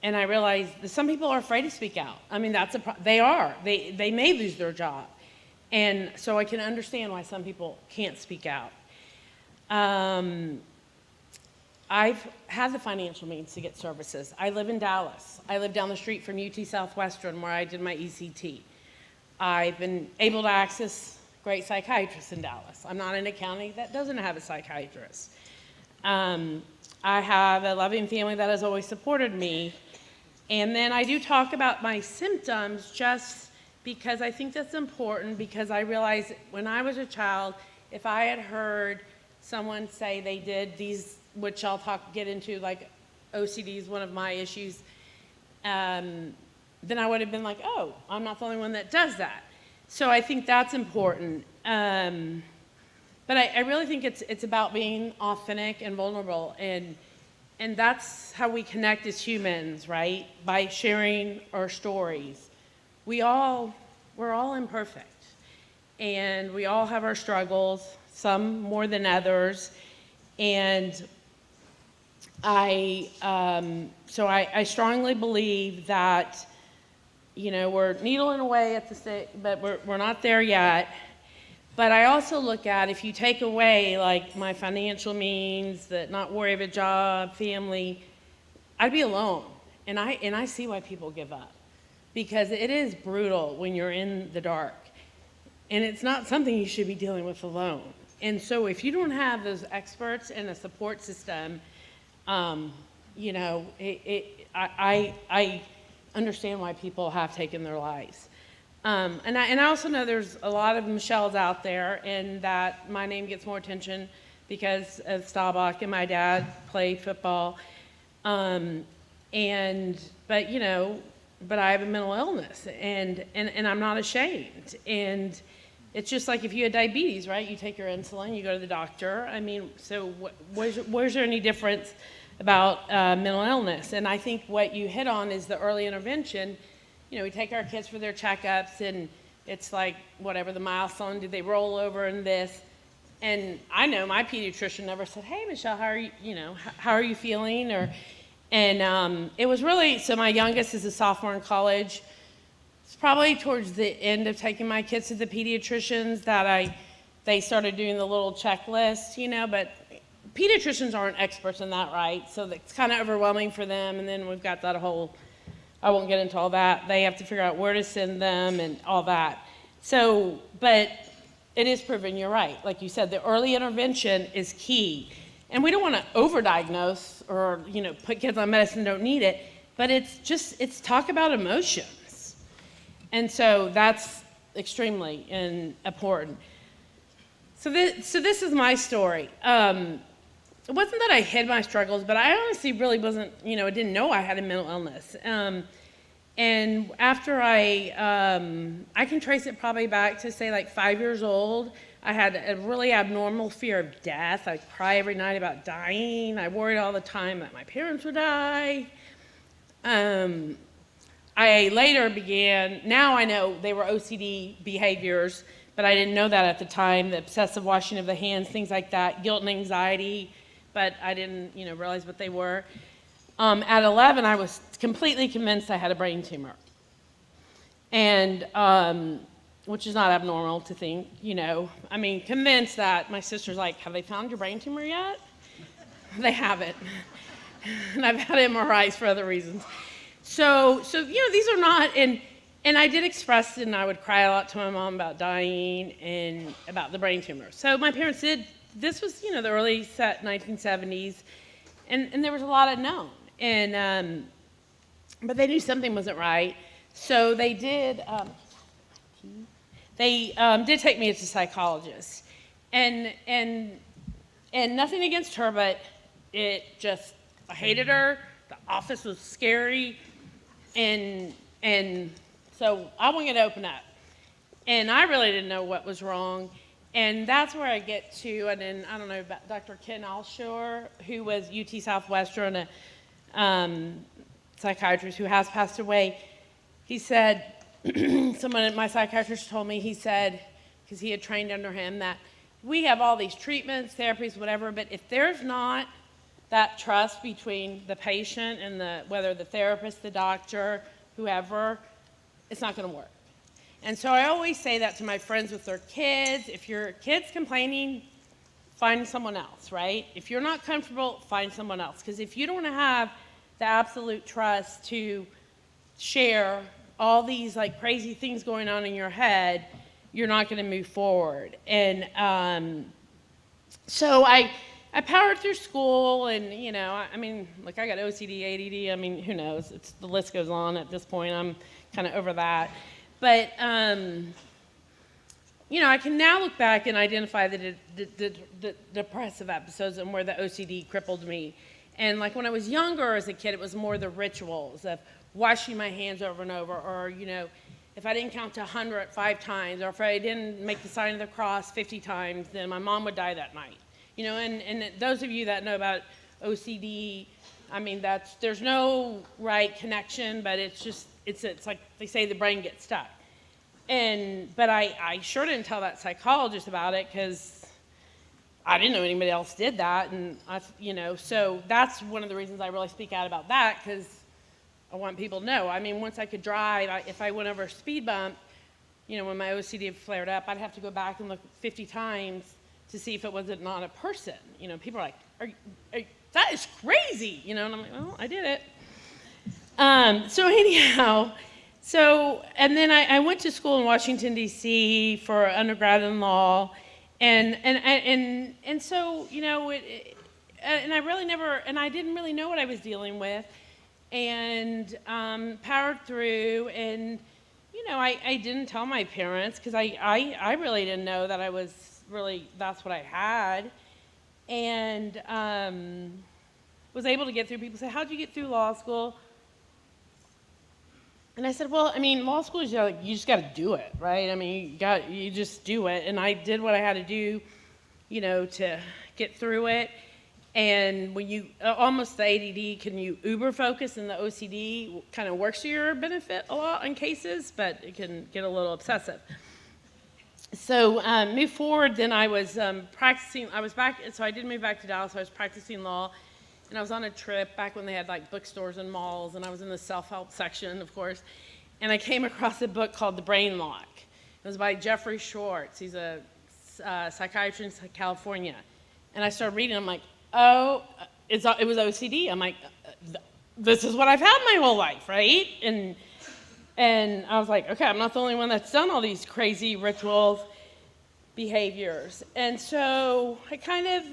And I realize that some people are afraid to speak out. They are. They may lose their job. And so I can understand why some people can't speak out. I've had the financial means to get services. I live in Dallas. I live down the street from UT Southwestern, where I did my ECT. I've been able to access great psychiatrists in Dallas. I'm not in a county that doesn't have a psychiatrist. I have a loving family that has always supported me. And then I do talk about my symptoms just because I think that's important, because I realized when I was a child, if I had heard someone say they did these, which I'll get into, like OCD is one of my issues, then I would have been like, oh, I'm not the only one that does that. So I think that's important. But I really think it's about being authentic and vulnerable, and that's how we connect as humans, right? By sharing our stories. We're all imperfect, and we all have our struggles, some more than others, and I strongly believe that, we're needling away at the state, but we're not there yet. But I also look at, if you take away like my financial means, that not worry of a job, family, I'd be alone. And I see why people give up, because it is brutal when you're in the dark, and it's not something you should be dealing with alone. And so if you don't have those experts and a support system, I understand why people have taken their lives. And I also know there's a lot of Michelles out there, and that my name gets more attention because of Staubach, and my dad played football. But I have a mental illness, and I'm not ashamed. And it's just like if you had diabetes, right? You take your insulin, you go to the doctor. So where's there any difference about mental illness? And I think what you hit on is the early intervention. We take our kids for their checkups, and It's like whatever the milestone, did they roll over in this? And I know my pediatrician never said, "Hey, Michelle, how are you? How are you feeling?" And it was really, so my youngest is a sophomore in college. It's probably towards the end of taking my kids to the pediatricians that they started doing the little checklist, but pediatricians aren't experts in that, right? So it's kind of overwhelming for them. And then we've got that whole, I won't get into all that. They have to figure out where to send them and all that. So, but it is proven, you're right. Like you said, the early intervention is key. And we don't want to overdiagnose or, put kids on medicine that don't need it, but it's talk about emotions. And so that's extremely important. So this is my story. It wasn't that I hid my struggles, but I honestly really wasn't, I didn't know I had a mental illness. And after I can trace it probably back to say like 5 years old. I had a really abnormal fear of death. I'd cry every night about dying. I worried all the time that my parents would die. I later now I know they were OCD behaviors, but I didn't know that at the time, the obsessive washing of the hands, things like that, guilt and anxiety, but I didn't, realize what they were. At 11, I was completely convinced I had a brain tumor. And, which is not abnormal to think, convinced that my sister's like, "Have they found your brain tumor yet?" They haven't. And I've had MRIs for other reasons. So these are not, and I did express it, and I would cry a lot to my mom about dying and about the brain tumor. So my parents did, this was, the early 1970s, and there was a lot unknown. And, but they knew something wasn't right. So they did, did take me to a psychologist. And nothing against her, but I hated her. The office was scary. And so I wanted to open up. And I really didn't know what was wrong. And that's where I get to, and then I don't know about Dr. Ken Alshore, who was UT Southwestern, a psychiatrist who has passed away. He said, my psychiatrist told me, he said, because he had trained under him, that we have all these treatments, therapies, whatever, but if there's not that trust between the patient and whether the therapist, the doctor, whoever, it's not going to work. And so I always say that to my friends with their kids. If your kid's complaining, find someone else, right? If you're not comfortable, find someone else. Because if you don't have the absolute trust to share all these like crazy things going on in your head, you're not going to move forward. And so I powered through school, and I got OCD, ADD. Who knows? The list goes on at this point. I'm kind of over that. But I can now look back and identify the depressive episodes and where the OCD crippled me. And like when I was younger as a kid, it was more the rituals of washing my hands over and over, or if I didn't count to 100 5 times, or if I didn't make the sign of the cross 50 times, then my mom would die that night. And those of you that know about OCD, there's no right connection, but it's like they say the brain gets stuck. But I sure didn't tell that psychologist about it because I didn't know anybody else did that. And so that's one of the reasons I really speak out about that, because I want people to know. Once I could drive, if I went over a speed bump, when my OCD flared up, I'd have to go back and look 50 times to see if it wasn't not a person. People are like, that is crazy, and I'm like, well, I did it. So anyhow, and then I went to school in Washington, D.C. for undergrad in law, and so, and I really never, and I didn't really know what I was dealing with, and powered through, and, I didn't tell my parents, because I really didn't know that I was really, that's what I had, and was able to get through. People say, how'd you get through law school? And I said, well, law school is you just got to do it, right? You just do it. And I did what I had to do, to get through it. And when you, almost the ADD, can you uber focus, and the OCD kind of works to your benefit a lot in cases, but it can get a little obsessive. So move forward, then I was practicing, I was back, so I did move back to Dallas, I was practicing law, and I was on a trip back when they had like bookstores and malls, and I was in the self-help section, of course, and I came across a book called The Brain Lock. It was by Jeffrey Schwartz. He's a psychiatrist in California. And I started reading, I'm like, oh, it was OCD. I'm like, this is what I've had my whole life, right? And I was like, okay, I'm not the only one that's done all these crazy rituals, behaviors. And so I kind of,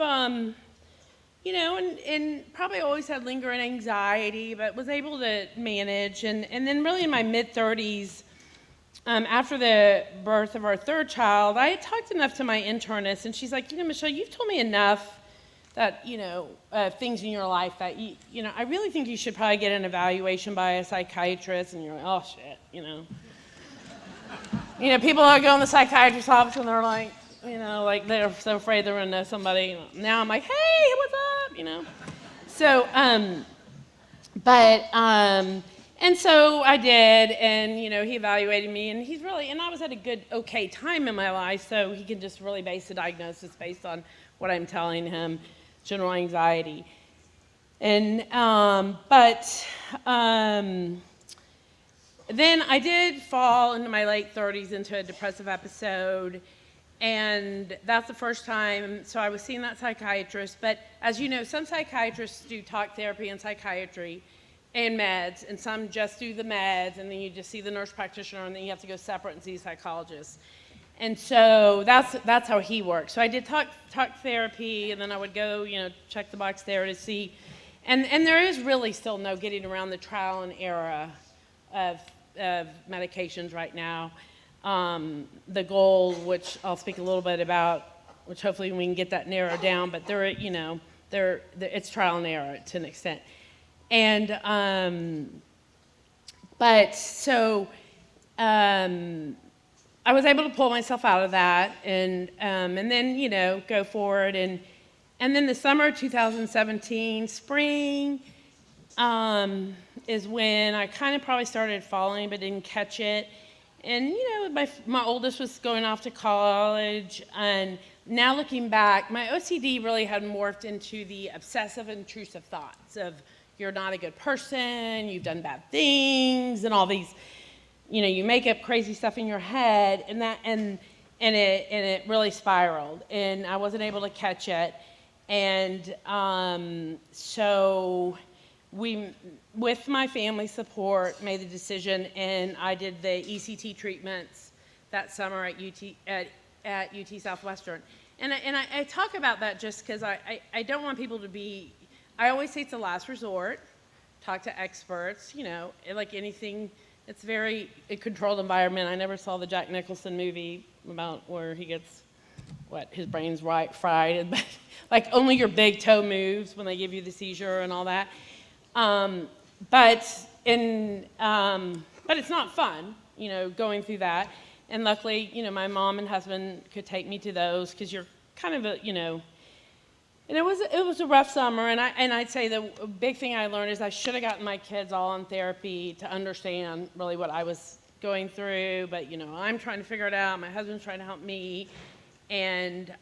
you know, and probably always had lingering anxiety, but was able to manage. And then really in my mid-30s, after the birth of our third child, I had talked enough to my internist, and she's like, you know, Michelle, you've told me enough that, you know, things in your life that, you know, I really think you should probably get an evaluation by a psychiatrist. And you're like, oh, shit, you know. You know, people that go in the psychiatrist's office and they're like, you know, like they're so afraid they're going to know somebody. You know. Now I'm like, hey, what's up, you know. So, and so I did, and, you know, he evaluated me, and he's really, and I was at a good, okay time in my life, so he can just really base the diagnosis based on what I'm telling him, general anxiety. And, then I did fall into my late 30s into a depressive episode, and that's the first time, so I was seeing that psychiatrist, but as you know, some psychiatrists do talk therapy and psychiatry and meds, and some just do the meds, and then you just see the nurse practitioner, and then you have to go separate and see a psychologist. And so that's how he works. So I did talk therapy, and then I would go, you know, check the box there to see, and there is really still no getting around the trial and error of medications right now. The goal, which I'll speak a little bit about, which hopefully we can get that narrowed down, but there, you know, it's trial and error to an extent. And, I was able to pull myself out of that, and then, you know, go forward, and then the summer of 2017, spring, is when I kind of probably started falling, but didn't catch it. And, you know, my oldest was going off to college, and now looking back, my OCD really had morphed into the obsessive intrusive thoughts of, you're not a good person, you've done bad things, and all these, you know, you make up crazy stuff in your head, and it really spiraled, and I wasn't able to catch it. And so we, with my family support, made the decision, and I did the ECT treatments that summer at UT Southwestern. And I talk about that just because I don't want people to be, I always say it's a last resort. Talk to experts, you know, like anything. It's very a controlled environment. I never saw the Jack Nicholson movie about where he gets, his brain's fried, and like only your big toe moves when they give you the seizure and all that. But it's not fun, you know, going through that. And luckily, you know, my mom and husband could take me to those, because you're kind of a, you know, and it was a rough summer. And I'd say the big thing I learned is I should have gotten my kids all in therapy to understand really what I was going through. But, you know, I'm trying to figure it out. My husband's trying to help me, and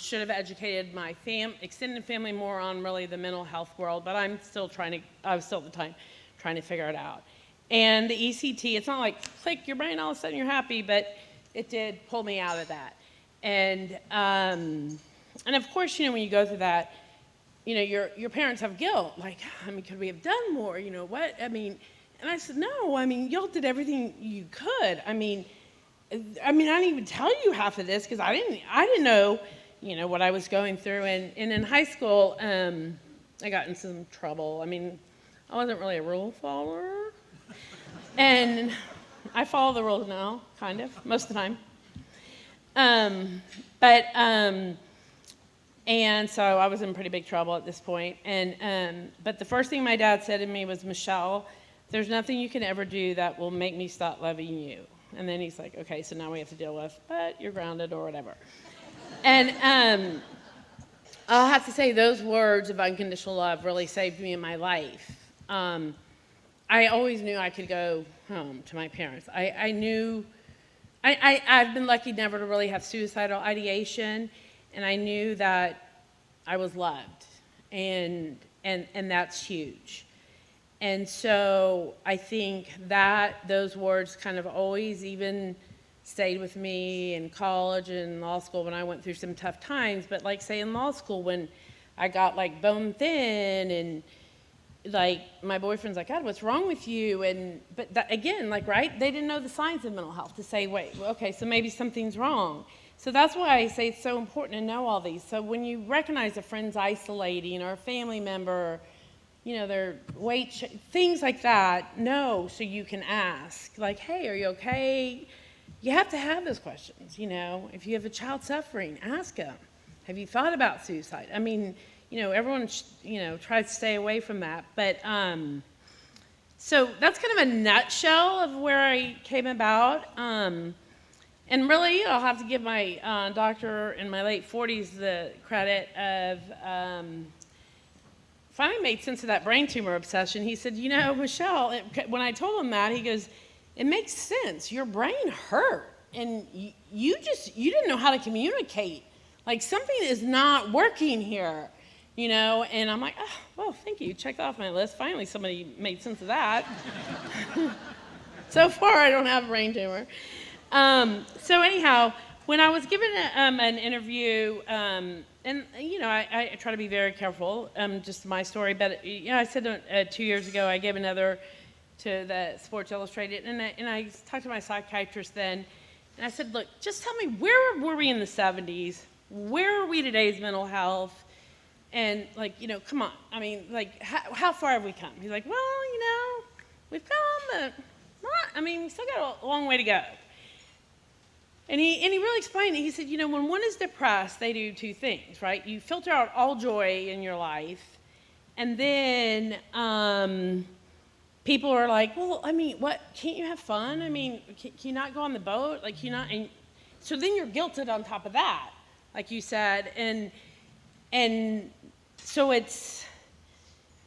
should have educated my extended family more on really the mental health world. But I was still at the time trying to figure it out. And the ECT, it's not like click your brain, all of a sudden you're happy, but it did pull me out of that. And of course, you know, when you go through that, you know, your parents have guilt. Like, I mean, could we have done more? You know, what? I mean, and I said, no, I mean, y'all did everything you could. I mean, I didn't even tell you half of this, because I didn't know, you know, what I was going through. And in high school, I got in some trouble. I mean, I wasn't really a rule follower. And I follow the rules now, kind of, most of the time. And so I was in pretty big trouble at this point. But the first thing my dad said to me was, Michelle, there's nothing you can ever do that will make me stop loving you. And then he's like, okay, so now we have to deal with, but you're grounded or whatever. And I'll have to say those words of unconditional love really saved me in my life. I always knew I could go home to my parents. I knew, I've been lucky never to really have suicidal ideation, and I knew that I was loved, and that's huge. And so I think that those words kind of always even stayed with me in college and law school when I went through some tough times. But like say in law school when I got like bone thin and like my boyfriend's like, God, what's wrong with you? But that, again, like, right, they didn't know the signs of mental health to say, wait, okay, so maybe something's wrong. So that's why I say it's so important to know all these. So when you recognize a friend's isolating or a family member, you know, their weight, things like that, know so you can ask, like, hey, are you okay? You have to have those questions, you know. If you have a child suffering, ask them. Have you thought about suicide? I mean, you know, everyone, you know, tries to stay away from that. But so that's kind of a nutshell of where I came about. And really, I'll have to give my doctor in my late 40s the credit of finally made sense of that brain tumor obsession. He said, you know, Michelle, when I told him that, he goes, it makes sense. Your brain hurt, and you didn't know how to communicate. Like, something is not working here, you know? And I'm like, oh, well, thank you. Check off my list. Finally, somebody made sense of that. So far, I don't have a brain tumor. So anyhow, when I was given an interview, and, you know, I try to be very careful, just my story, but, you know, I said 2 years ago, I gave another to the Sports Illustrated, and I talked to my psychiatrist then, and I said, look, just tell me, where were we in the 70s? Where are we today's mental health? And, like, you know, come on. I mean, like, how far have we come? He's like, well, you know, we've come, but not, I mean, we still got a long way to go. And he really explained it. He said, you know, when one is depressed, they do two things, right? You filter out all joy in your life, and then people are like, well, I mean, what, can't you have fun? I mean, can you not go on the boat? Like, you not, and so then you're guilted on top of that, like you said, and so it's,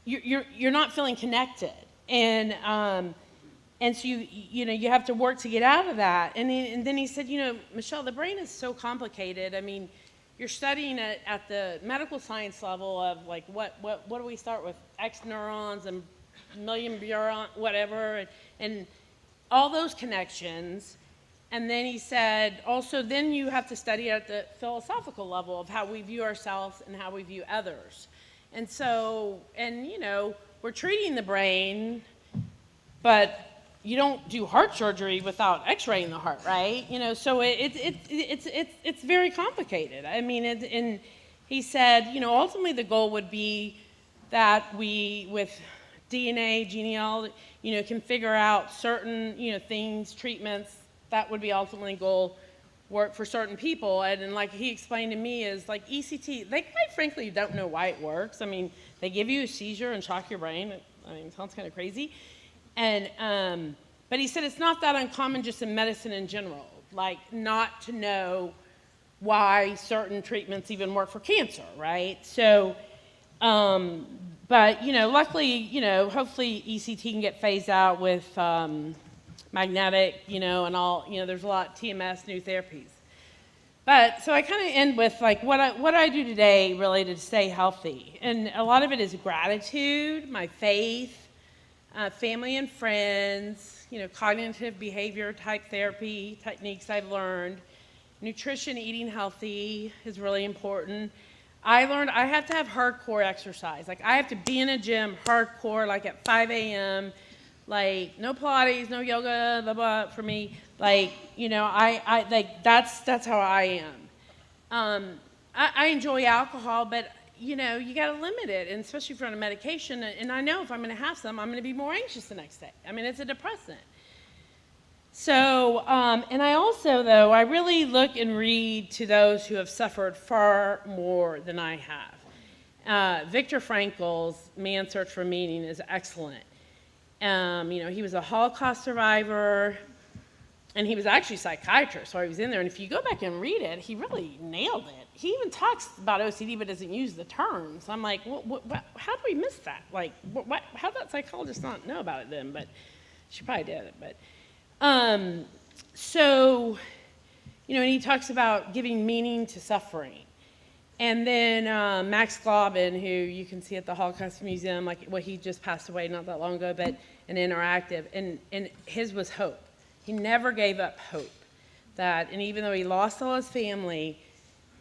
you're not feeling connected, and so you know, you have to work to get out of that. And then he said, you know, Michelle, the brain is so complicated. I mean, you're studying it at the medical science level of like, what do we start with? X neurons and million neuron, whatever, and all those connections. And then he said, also, then you have to study at the philosophical level of how we view ourselves and how we view others. And so, and you know, we're treating the brain, but you don't do heart surgery without x-raying the heart, right? You know, so it's very complicated. I mean, and he said, you know, ultimately the goal would be that we, with DNA, genealogy, you know, can figure out certain, you know, things, treatments, that would be ultimately goal, work for certain people. And like he explained to me is like ECT, they quite frankly don't know why it works. I mean, they give you a seizure and shock your brain. I mean, it sounds kind of crazy. And, but he said it's not that uncommon just in medicine in general, like not to know why certain treatments even work for cancer, right? So, but, you know, luckily, you know, hopefully ECT can get phased out with magnetic, you know, and all, you know, there's a lot, TMS, new therapies. But, so I kind of end with, like, what I do today really to stay healthy. And a lot of it is gratitude, my faith, family and friends, you know, cognitive behavior type therapy techniques I've learned. Nutrition, eating healthy is really important. I learned I have to have hardcore exercise. Like, I have to be in a gym hardcore, like at 5 a.m., like no Pilates, no yoga, blah, blah, for me. Like, you know, I like, that's how I am. I enjoy alcohol, but you know, you got to limit it, and especially if you're on a medication. And I know if I'm going to have some, I'm going to be more anxious the next day. I mean, it's a depressant. So, and I also, though, I really look and read to those who have suffered far more than I have. Viktor Frankl's Man's Search for Meaning is excellent. You know, he was a Holocaust survivor. And he was actually a psychiatrist, so he was in there. And if you go back and read it, he really nailed it. He even talks about OCD, but doesn't use the terms. I'm like, how do we miss that? Like, how did that psychologist not know about it then? But she probably did it. But so, you know, and he talks about giving meaning to suffering. And then Max Glauben, who you can see at the Holocaust Museum, like, well, he just passed away not that long ago, but an interactive, and his was hope. He never gave up hope. And even though he lost all his family,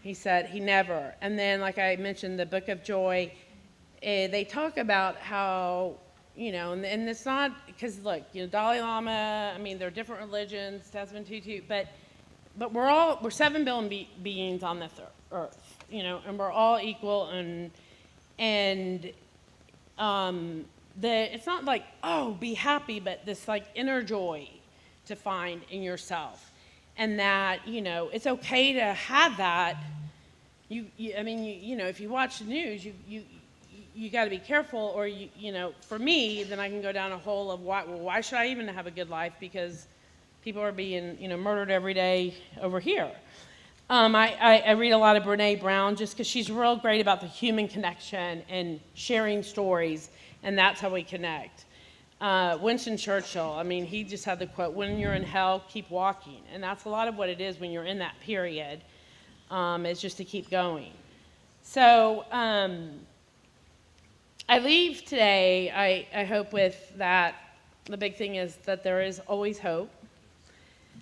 he said he never. And then, like I mentioned, the Book of Joy, they talk about how, you know, and it's not, because look, you know, Dalai Lama, I mean, there are different religions, Desmond Tutu, but we're 7 billion beings on this earth, you know, and we're all equal, and it's not like, oh, be happy, but this like inner joy to find in yourself, and that, you know, it's okay to have that. You know, if you watch the news, you got to be careful, or you know, for me, then I can go down a hole of why should I even have a good life, because people are being, you know, murdered every day over here. I read a lot of Brene Brown just because she's real great about the human connection and sharing stories, and that's how we connect. Winston Churchill, I mean, he just had the quote, when you're in hell, keep walking. And that's a lot of what it is when you're in that period, is just to keep going. So I leave today, I hope with that, the big thing is that there is always hope,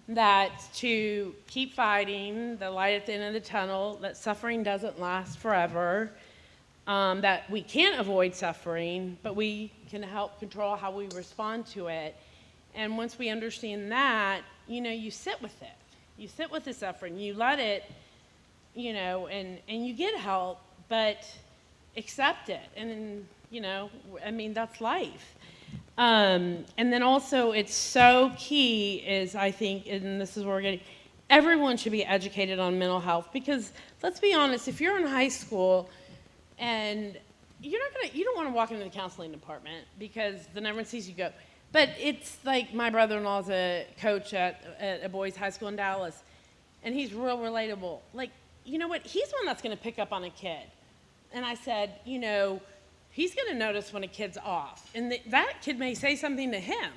that to keep fighting, the light at the end of the tunnel, that suffering doesn't last forever, that we can't avoid suffering, but we can help control how we respond to it. And once we understand that, you know, you sit with it. You sit with the suffering. You let it, you know, and you get help, but accept it. And, you know, I mean, that's life. And then also, it's so key is, I think, and this is where we're getting, everyone should be educated on mental health, because let's be honest, if you're in high school and you don't want to walk into the counseling department because then everyone sees you go. But it's like my brother-in-law's a coach at a boys' high school in Dallas, and he's real relatable. Like, you know what? He's the one that's going to pick up on a kid. And I said, you know, he's going to notice when a kid's off, and that kid may say something to him.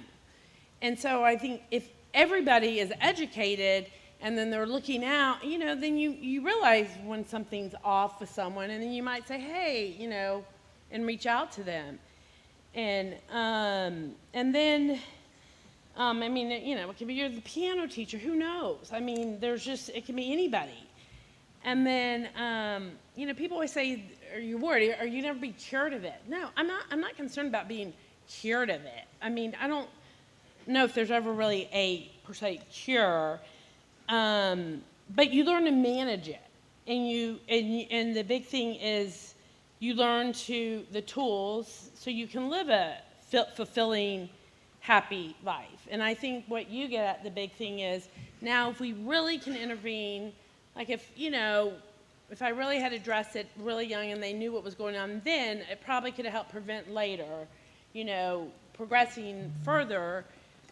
And so I think if everybody is educated and then they're looking out, you know, then you realize when something's off with someone, and then you might say, hey, you know, and reach out to them. And then, I mean, you know, it could be you're the piano teacher, who knows? I mean, it can be anybody. And then, you know, people always say, are you worried? Are you never be cured of it? No, I'm not concerned about being cured of it. I mean, I don't know if there's ever really a, per se, cure. But you learn to manage it. And the big thing is you learn the tools so you can live a fulfilling, happy life. And I think what you get at, the big thing is, now if we really can intervene, like if I really had addressed it really young and they knew what was going on then, it probably could have helped prevent later, you know, progressing further.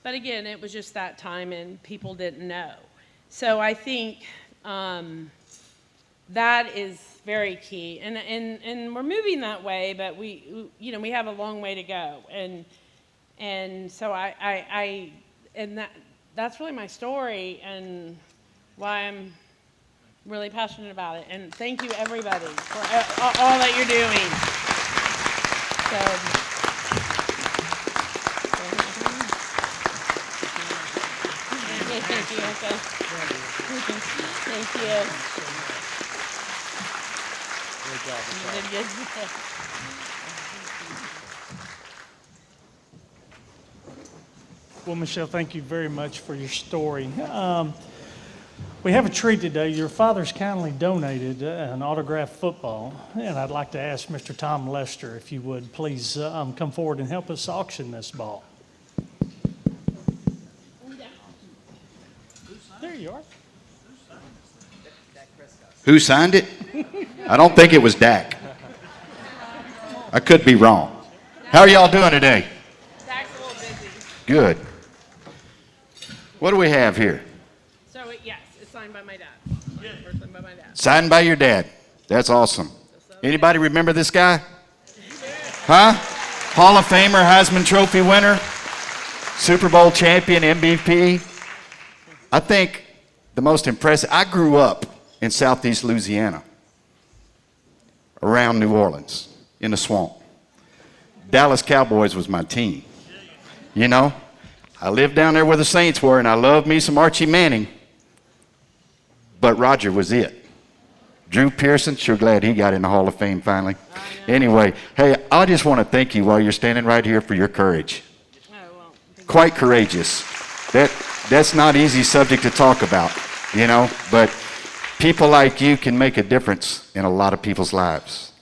But again, it was just that time and people didn't know. So I think that is very key. And we're moving that way, but we have a long way to go. And so that's really my story and why I'm really passionate about it. And thank you, everybody, for all that you're doing. So. Thank you. Okay. Thank you. Great job. You did good. Well, Michelle, thank you very much for your story. We have a treat today. Your father's kindly donated an autographed football, and I'd like to ask Mr. Tom Lester, if you would please come forward and help us auction this ball. There you are. Who signed it? I don't think it was Dak. I could be wrong. How are y'all doing today? Dak's a little busy. Good. What do we have here? So, yes, it's signed by my dad. Signed by my dad. Signed by your dad. That's awesome. Anybody remember this guy? Huh? Hall of Famer, Heisman Trophy winner, Super Bowl champion, MVP. I think the most impressive, I grew up in southeast Louisiana, around New Orleans, in the swamp. Dallas Cowboys was my team. You know, I lived down there where the Saints were, and I loved me some Archie Manning. But Roger was it. Drew Pearson, sure glad he got in the Hall of Fame finally. Anyway, hey, I just want to thank you while you're standing right here for your courage. Quite courageous. That's not easy subject to talk about, you know, but people like you can make a difference in a lot of people's lives.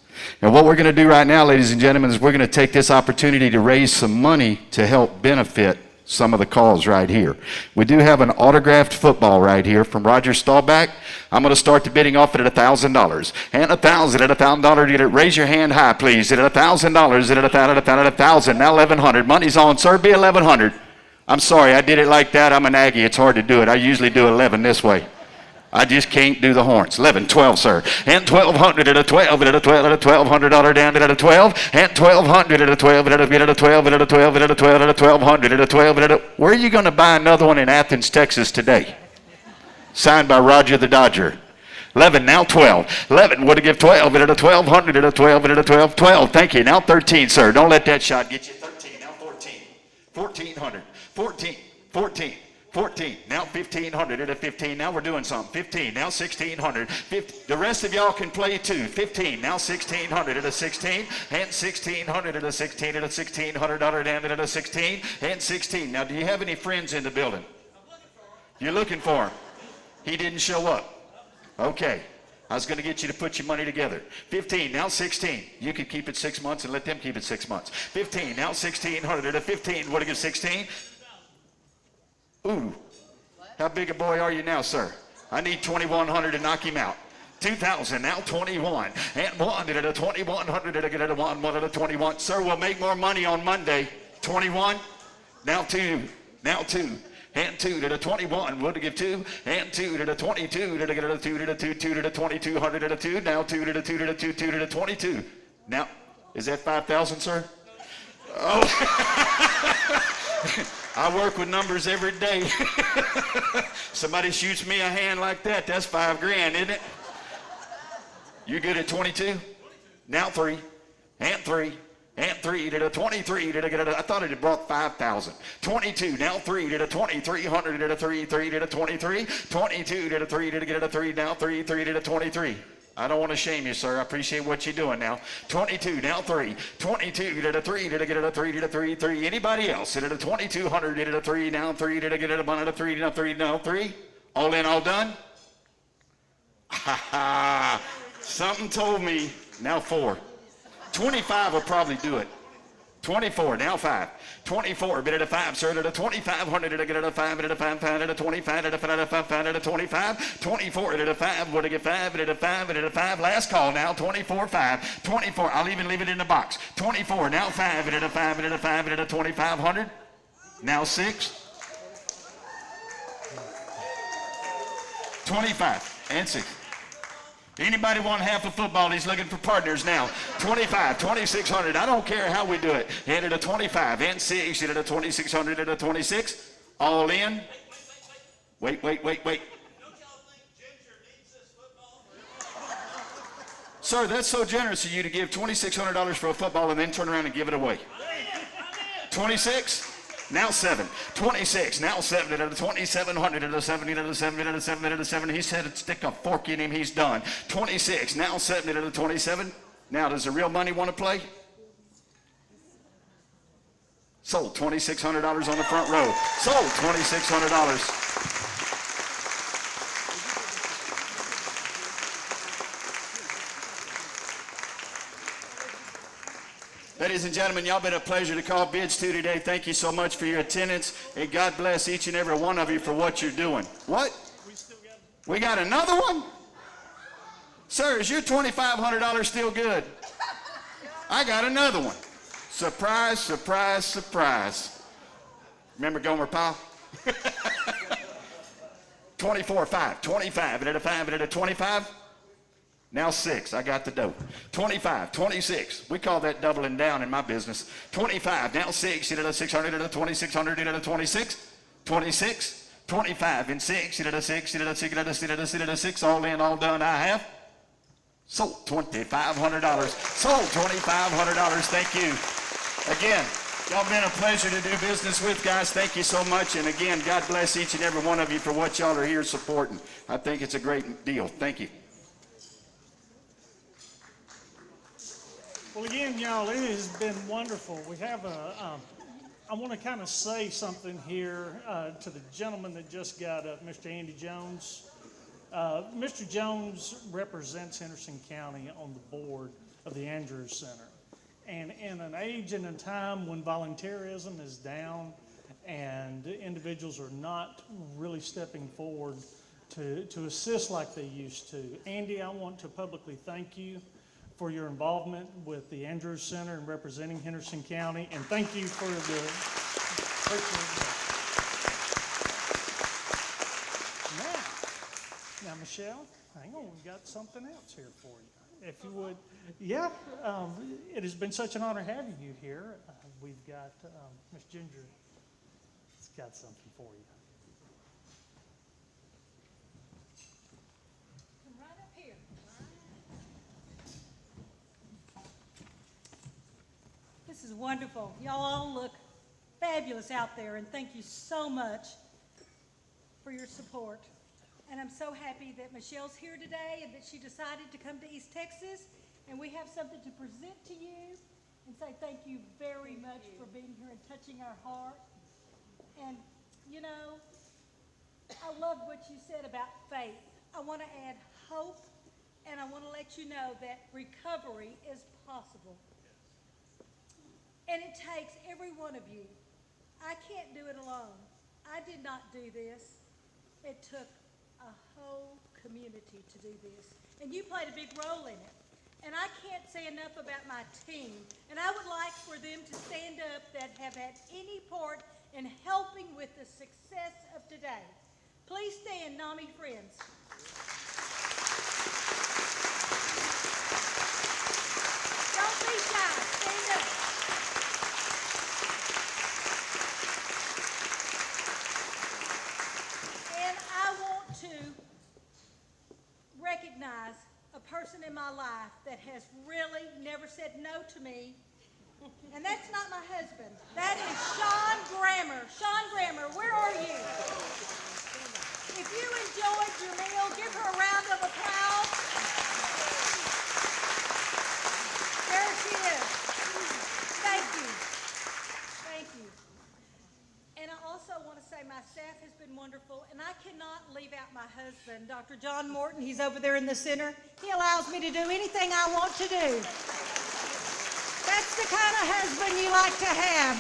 Now, what we're going to do right now, ladies and gentlemen, is we're going to take this opportunity to raise some money to help benefit some of the cause right here. We do have an autographed football right here from Roger Staubach. I'm going to start the bidding off at $1,000. And $1,000 at $1,000. Raise your hand high, please. At $1,000. At $1,000. Now $1,100. Money's on, sir. Be $1,100. I'm sorry, I did it like that. I'm an Aggie. It's hard to do it. I usually do 11 this way. I just can't do the horns. 11, 12, sir. And 1,200 at a 12, at a 12, at a $1,200 down at a 12, and 1,200 at a 12, at a 12, at a 12, at a 12, at a 12, at a 1,200 at a 12, at a. Where are you going to buy another one in Athens, Texas today? Signed by Roger the Dodger. 11, now 12. 11, would have give 12 at a 1,200 at a 12, at a 12, 12. Thank you. Now 13, sir. Don't let that shot get you. 13, now 14. 1,400. 14, 14. 14, now 1,500 at a 15, now we're doing something. 15, now 1,600. 15, the rest of y'all can play too. 15, now 1,600 at a 16, and 1,600 at a 16, at a $1,600 down at a 16, and 16. Now, do you have any friends in the building? You're looking for him. He didn't show up. Okay. I was going to get you to put your money together. 15, now 16. You could keep it 6 months and let them keep it 6 months. 15, now 1,600 at a 15. What do you give 16? Ooh, how big a boy are you now, sir? I need 2,100 to knock him out. 2,000, now 21. And 1 at a 2,100 at a 1 at a 21. Sir, we'll make more money on Monday. 21, now 2, now 2. And 2 to the 21, would to give 2, and 2 to the 22, to get a 2 to the 2, 2 to the 2,200 at a 2, now 2 to the 2 to the 2, 2 to the 22. Now, is that 5,000, sir? Oh. I work with numbers every day. Somebody shoots me a hand like that, that's $5,000, isn't it? You good at 22? Now 3, and 3, and 3 to the 23 to get a, I thought it had brought 5,000. 22, now 3 to the 2,300 to the 3, 3 to the 23, 22 to the 3 to get a 3, now 3, 3 to the 23. I don't want to shame you, sir. I appreciate what you're doing now. 22, now 3. 22 to the 3 to get a 3 to the 3, 3. Anybody else? To the 2,200 to the 3, now 3 to get a 1 to the 3, now 3, now 3. All in, all done? Ha ha. Something told me. Now 4. 25 will probably do it. 24, now 5. 24, bid at a 5, sir, at a 2,500, to get a 5, at a 5, 5, at a 25, at a 5, at a 5, 5, at a 25, 24, at a 5, would I get 5, at a 5, at a 5, last call now, 24, 5, 24, I'll even leave it in the box, 24, now 5, at a 5, at a 5, at a 2,500, now 6, 25, and 6. Anybody want half a football? He's looking for partners now. 25, 2,600. I don't care how we do it. And at a 25 and 6, and at a 2,600 and a 26. All in. Wait. Sir, that's so generous of you to give $2,600 for a football and then turn around and give it away. 26. Now 7, 26, now 7, at a 2,700, at a 70, at a 7, at a 7, at a 7. He said, stick a fork in him, he's done. 26, now 7, at a 27. Now, does the real money want to play? Sold $2,600 on the front row. Sold $2,600. Ladies and gentlemen, y'all been a pleasure to call bids to today. Thank you so much for your attendance, and God bless each and every one of you for what you're doing. What? We got another one? Sir, is your $2,500 still good? I got another one. Surprise, surprise, surprise. Remember Gomer Pyle? 24, 5, 25, and at a 5, and at a 25. Now 6, I got the dough. 25, 26, we call that doubling down in my business. 25, now 6, you did a 600, and a 2600, you did a 26, 26, 25, and 6, you did a 6, you did a 6, you did a 6, you did a 6, all in, all done, I have sold $2,500. Sold $2,500, thank you. Again, y'all been a pleasure to do business with, guys. Thank you so much, and again, God bless each and every one of you for what y'all are here supporting. I think it's a great deal. Thank you. Well, again, y'all, it has been wonderful. We have I want to kind of say something here to the gentleman that just got up, Mr. Andy Jones. Mr. Jones represents Henderson County on the board of the Andrews Center. And in an age and a time when volunteerism is down and individuals are not really stepping forward to assist like they used to, Andy, I want to publicly thank you for your involvement with the Andrews Center and representing Henderson County, and thank you for the now, Michelle, hang on, we got something else here for you. If you would, yeah, it has been such an honor having you here. We've got Miss Ginger has got something for you. Come right up here. This is wonderful. Y'all all look fabulous out there, and thank you so much for your support. And I'm so happy that Michelle's here today and that she decided to come to East Texas, and we have something to present to you and say thank you very much for being here and touching our heart. And, you know, I love what you said about faith. I want to add hope, and I want to let you know that recovery is possible. And it takes every one of you. I can't do it alone. I did not do this. It took a whole community to do this. And you played a big role in it. And I can't say enough about my team. And I would like for them to stand up that have had any part in helping with the success of today. Please stand, NAMI friends. Don't be shy. Stand up. And I want to recognize a person in my life that has really never said no to me, and that's not my husband. That is Sean Grammer. Sean Grammer, where are you? If you enjoyed your meal, give her a round of applause. There she is. Thank you. Thank you. And I also want to say my staff has been wonderful, and I cannot leave out my husband, Dr. John Morton. He's over there in the center. He allows me to do anything I want to do. That's the kind of husband you like to have.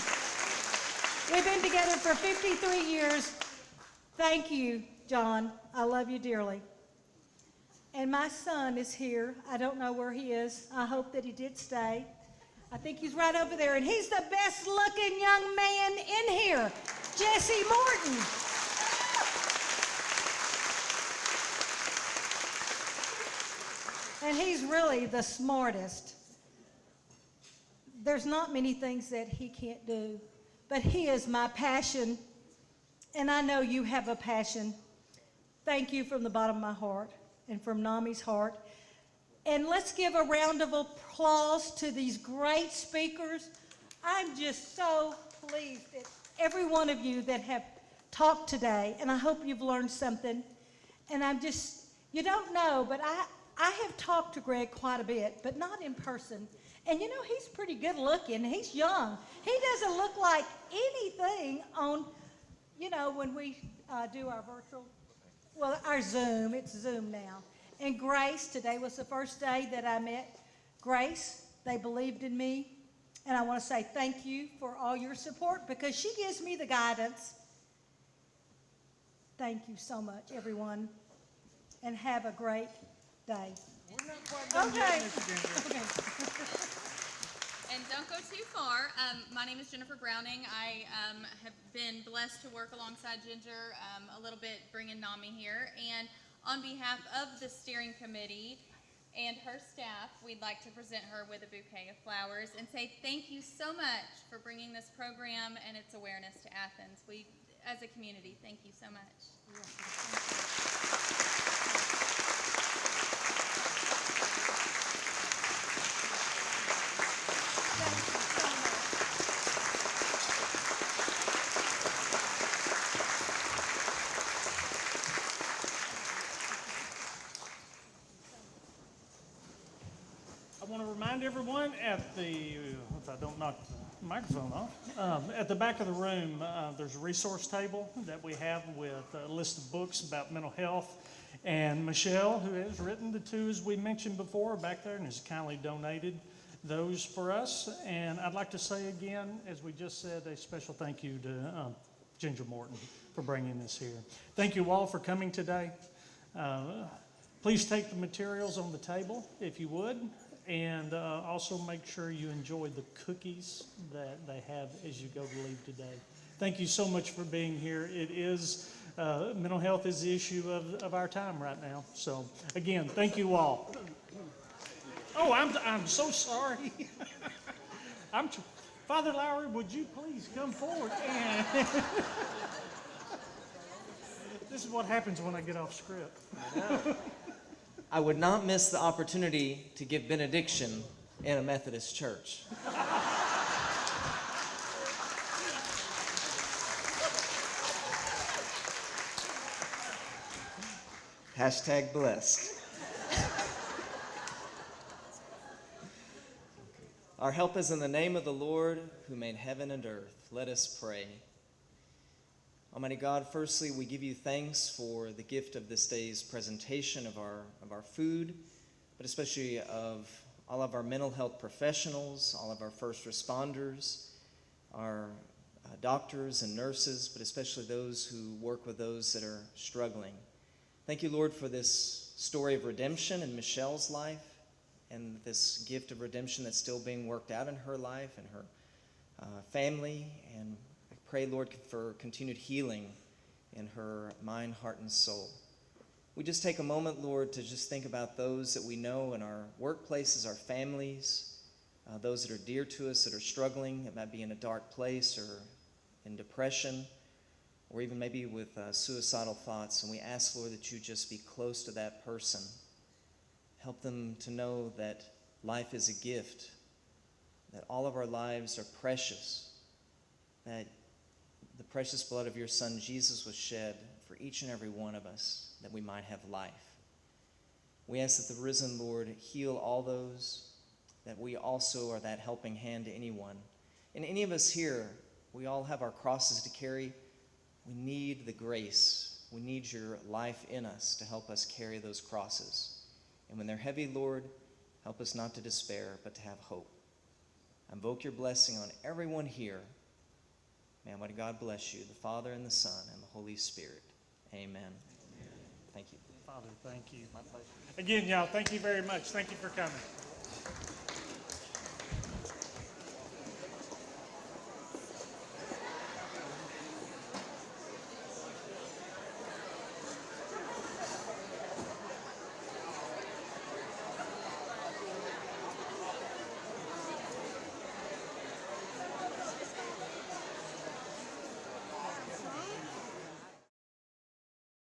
We've been together for 53 years. Thank you, John. I love you dearly. And my son is here. I don't know where he is. I hope that he did stay. I think he's right over there, and he's the best looking young man in here, Jesse Morton. And he's really the smartest. There's not many things that he can't do, but he is my passion, and I know you have a passion. Thank you from the bottom of my heart and from NAMI's heart. And let's give a round of applause to these great speakers. I'm just so pleased at every one of you that have talked today, and I hope you've learned something. And I'm just, you don't know, but I have talked to Greg quite a bit, but not in person. And you know, he's pretty good looking. He's young. He doesn't look like anything on, you know, when we do our virtual, well, our Zoom. It's Zoom now. And Grace, today was the first day that I met Grace. They believed in me. And I want to say thank you for all your support because she gives me the guidance. Thank you so much, everyone. And have a great day. We're not quite done yet, Mr. Ginger. Okay. And don't go too far. My name is Jennifer Browning. I have been blessed to work alongside Ginger a little bit, bringing NAMI here. And on behalf of the steering committee and her staff, we'd like to present her with a bouquet of flowers and say thank you so much for bringing this program and its awareness to Athens. We, as a community, thank you so much. I want to remind everyone at the, if I don't knock the microphone off, at the back of the room, there's a resource table that we have with a list of books about mental health. And Michelle, who has written the two, as we mentioned before, back there and has kindly donated those for us. And I'd like to say again, as we just said, a special thank you to Ginger Morton for bringing this here. Thank you all for coming today. Please take the materials on the table, if you would. And also make sure you enjoy the cookies that they have as you go to leave today. Thank you so much for being here. It is, mental health is the issue of our time right now. So again, thank you all. Oh, I'm so sorry. Father Lowry, would you please come forward? And this is what happens when I get off script. I would not miss the opportunity to give benediction in a Methodist church. Hashtag blessed. Our help is in the name of the Lord who made heaven and earth. Let us pray. Almighty God, firstly, we give you thanks for the gift of this day's presentation of our food, but especially of all of our mental health professionals, all of our first responders, our doctors and nurses, but especially those who work with those that are struggling. Thank you, Lord, for this story of redemption in Michelle's life and this gift of redemption that's still being worked out in her life and her family. And I pray, Lord, for continued healing in her mind, heart, and soul. We just take a moment, Lord, to just think about those that we know in our workplaces, our families, those that are dear to us that are struggling. It might be in a dark place or in depression, or even maybe with suicidal thoughts. And we ask, Lord, that you just be close to that person. Help them to know that life is a gift, that all of our lives are precious, that the precious blood of your Son, Jesus, was shed for each and every one of us, that we might have life. We ask that the risen Lord heal all those, that we also are that helping hand to anyone. And any of us here, we all have our crosses to carry. We need the grace. We need your life in us to help us carry those crosses. And when they're heavy, Lord, help us not to despair, but to have hope. I invoke your blessing on everyone here. May Almighty God bless you, the Father and the Son and the Holy Spirit. Amen. Thank you. Father, thank you. My pleasure. Again, y'all, thank you very much. Thank you for coming.